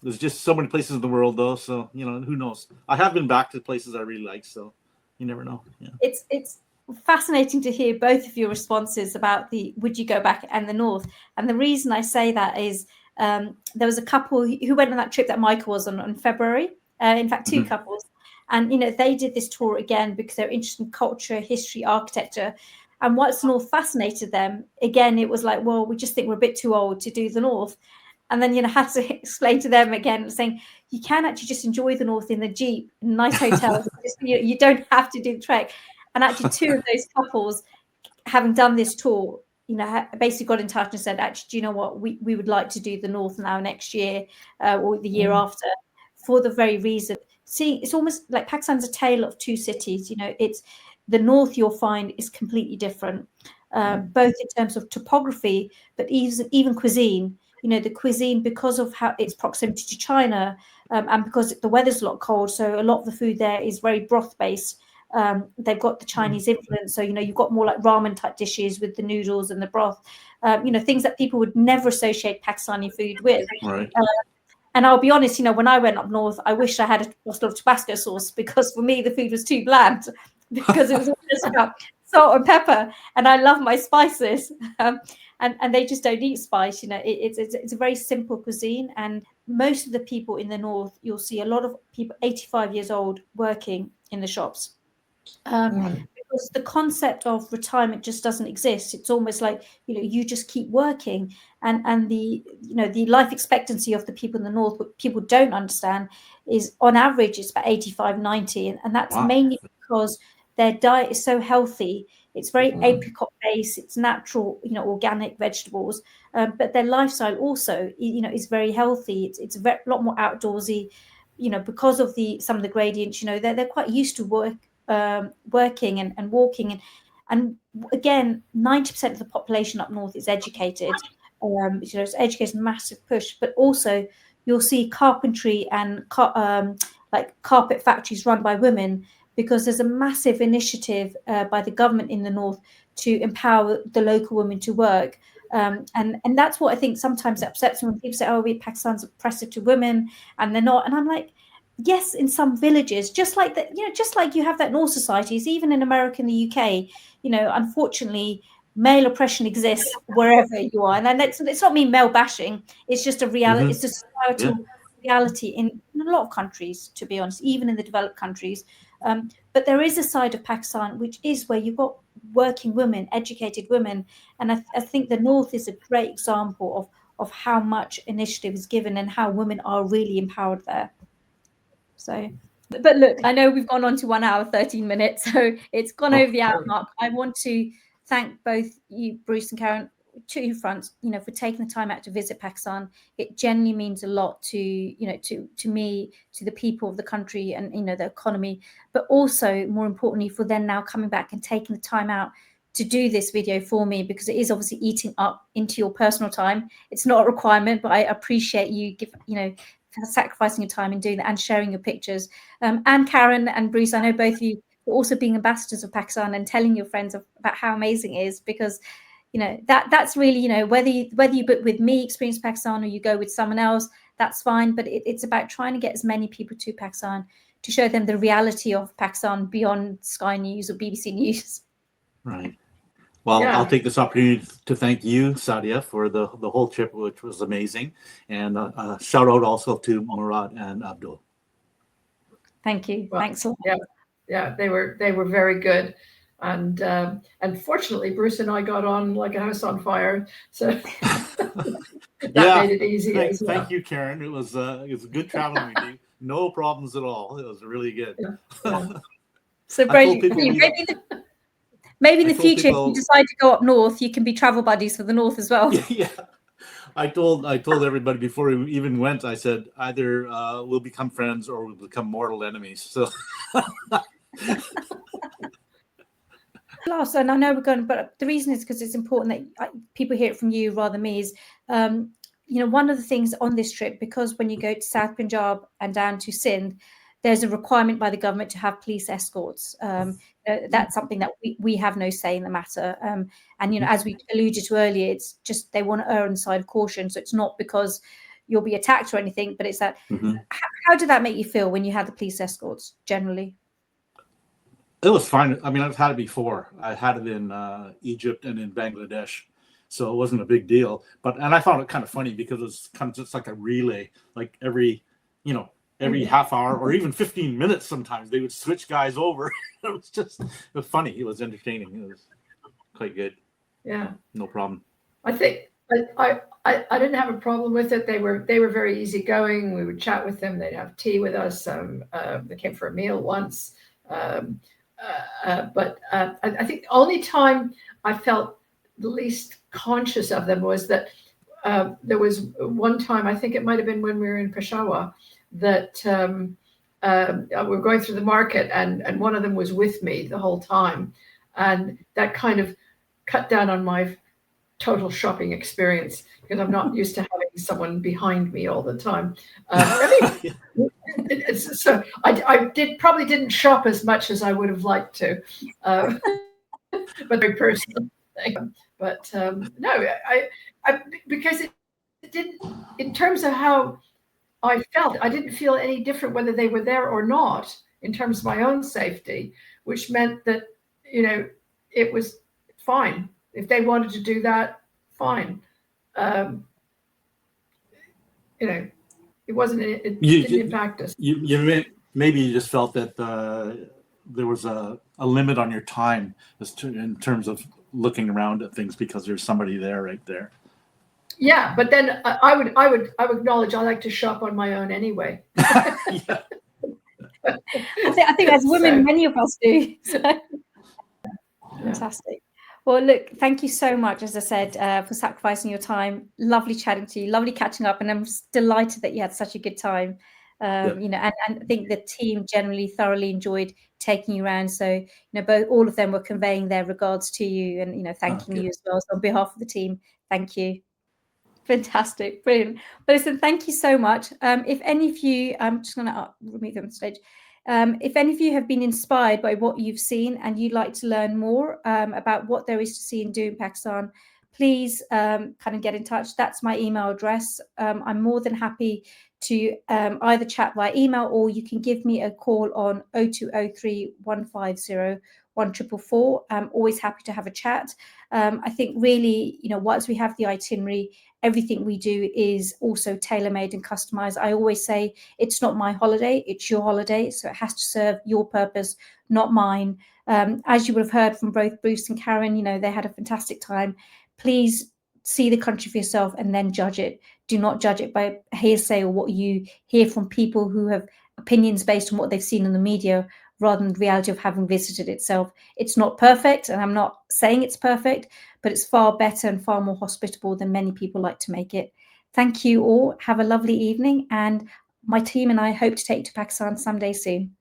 There's just so many places in the world, though. So, who knows? I have been back to places I really like, so you never know. Yeah. It's fascinating to hear both of your responses about the would you go back and the north. And the reason I say that is there was a couple who went on that trip that Michael was on in February. In fact, two couples. And, they did this tour again because they're interested in culture, history, architecture. And what's north fascinated them, again, it was like, well, we just think we're a bit too old to do the north. And then, had to explain to them again, saying you can actually just enjoy the north in the Jeep, nice hotels. You don't have to do the trek. And actually, two of those couples, having done this tour, basically got in touch and said, actually, do you know what? We would like to do the north now next year or the year after, for the very reason. See, it's almost like Pakistan's a tale of two cities. It's the north you'll find is completely different, both in terms of topography, but even cuisine. The cuisine, because of how its proximity to China, and because the weather's a lot cold, so a lot of the food there is very broth based. They've got the Chinese influence, so you've got more like ramen type dishes with the noodles and the broth. Things that people would never associate Pakistani food with. Right. And I'll be honest, when I went up north, I wished I had a bottle of Tabasco sauce because for me the food was too bland because it was all just about salt and pepper, and I love my spices. And they just don't eat spice. It's a very simple cuisine, and most of the people in the north, you'll see a lot of people 85 years old working in the shops. Because the concept of retirement just doesn't exist. It's almost like you just keep working, and the life expectancy of the people in the north, what people don't understand is on average it's about 85, 90, and that's mainly because their diet is so healthy. It's very apricot based, it's natural, organic vegetables, but their lifestyle also is very healthy. It's a lot more outdoorsy, because of some of the gradients. They're quite used to working and walking, and again 90% of the population up north is educated. It's education, massive push, but also you'll see carpentry and like carpet factories run by women, because there's a massive initiative by the government in the north to empower the local women to work. And that's what I think sometimes upsets me when people say, "Oh, Pakistan's oppressive to women," and they're not. And I'm like, yes, in some villages, just like that, just like you have that in all societies, even in America and the UK, unfortunately, male oppression exists wherever you are. And then it's not me male bashing. It's just a reality. It's a societal reality in a lot of countries, to be honest, even in the developed countries. But there is a side of Pakistan, which is where you've got working women, educated women. And I think the North is a great example of how much initiative is given and how women are really empowered there. So, but look, I know we've gone on to 1 hour, 13 minutes, so it's gone over the hour mark. I want to thank both you, Bruce and Karen, two fronts, for taking the time out to visit Pakistan. It genuinely means a lot to me, to the people of the country and, the economy, but also more importantly for them now coming back and taking the time out to do this video for me, because it is obviously eating up into your personal time. It's not a requirement, but I appreciate you sacrificing your time in doing that and sharing your pictures. And Karen and Bruce, I know both of you are also being ambassadors of Pakistan and telling your friends about how amazing it is, because that's really, whether you book with me, Experience Pakistan, or you go with someone else, that's fine. But it's about trying to get as many people to Pakistan to show them the reality of Pakistan beyond Sky News or BBC News. Right. Well, I'll take this opportunity to thank you, Sadia, for the whole trip, which was amazing. And shout out also to Murad and Abdul. Thank you. Well, thanks a lot. Yeah, they were very good. And fortunately, Bruce and I got on like a house on fire. So that made it easy. Thank you, Karen. It was good traveling with you. No problems at all. It was really good. Yeah. So maybe in the future, if you decide to go up north, you can be travel buddies for the north as well. Yeah. I told everybody before we even went, I said, either we'll become friends or we'll become mortal enemies. So last, and I know we're going, but the reason is because it's important that people hear it from you rather than me, is one of the things on this trip, because when you go to South Punjab and down to Sindh, there's a requirement by the government to have police escorts. That's something that we have no say in the matter. And, as we alluded to earlier, it's just they want to err on the side of caution. So it's not because you'll be attacked or anything, but it's that. How did that make you feel when you had the police escorts generally? It was fine. I mean, I've had it before. I had it in Egypt and in Bangladesh. So it wasn't a big deal. And I found it kind of funny because it was kind of just like a relay, like every half hour or even 15 minutes, sometimes they would switch guys over. It was funny. It was entertaining. It was quite good. Yeah. No problem. I think I didn't have a problem with it. They were very easygoing. We would chat with them. They'd have tea with us. They came for a meal once. But I think the only time I felt the least conscious of them was that there was one time, I think it might have been when we were in Peshawar, that we were going through the market and one of them was with me the whole time. And that kind of cut down on my total shopping experience, because I'm not used to having someone behind me all the time. So I probably didn't shop as much as I would have liked to, but very personal thing. But no, I because it didn't, in terms of how I felt, I didn't feel any different whether they were there or not in terms of my own safety, which meant that, it was fine. If they wanted to do that, fine. It wasn't, it didn't impact us. Maybe you just felt that there was a limit on your time in terms of looking around at things because there's somebody there right there. Yeah, but then I would acknowledge I like to shop on my own anyway. Yeah. I think as women, many of us do. So. Fantastic. Well, look, thank you so much, as I said, for sacrificing your time. Lovely chatting to you, lovely catching up, and I'm delighted that you had such a good time. And I think the team generally thoroughly enjoyed taking you around. So, all of them were conveying their regards to you and, thanking you as well. So on behalf of the team, thank you. Fantastic, brilliant. But listen, thank you so much. If any of you, I'm just going to remove them on stage. If any of you have been inspired by what you've seen and you'd like to learn more about what there is to see and do in Pakistan, please kind of get in touch. That's my email address. I'm more than happy to either chat via email, or you can give me a call on 0203 150 1444. I'm always happy to have a chat. I think really, once we have the itinerary, everything we do is also tailor-made and customized. I always say it's not my holiday, it's your holiday. So it has to serve your purpose, not mine. As you would have heard from both Bruce and Karen, they had a fantastic time. Please see the country for yourself and then judge it. Do not judge it by hearsay or what you hear from people who have opinions based on what they've seen in the media, rather than the reality of having visited itself. It's not perfect, and I'm not saying it's perfect, but it's far better and far more hospitable than many people like to make it. Thank you all. Have a lovely evening, and my team and I hope to take you to Pakistan someday soon.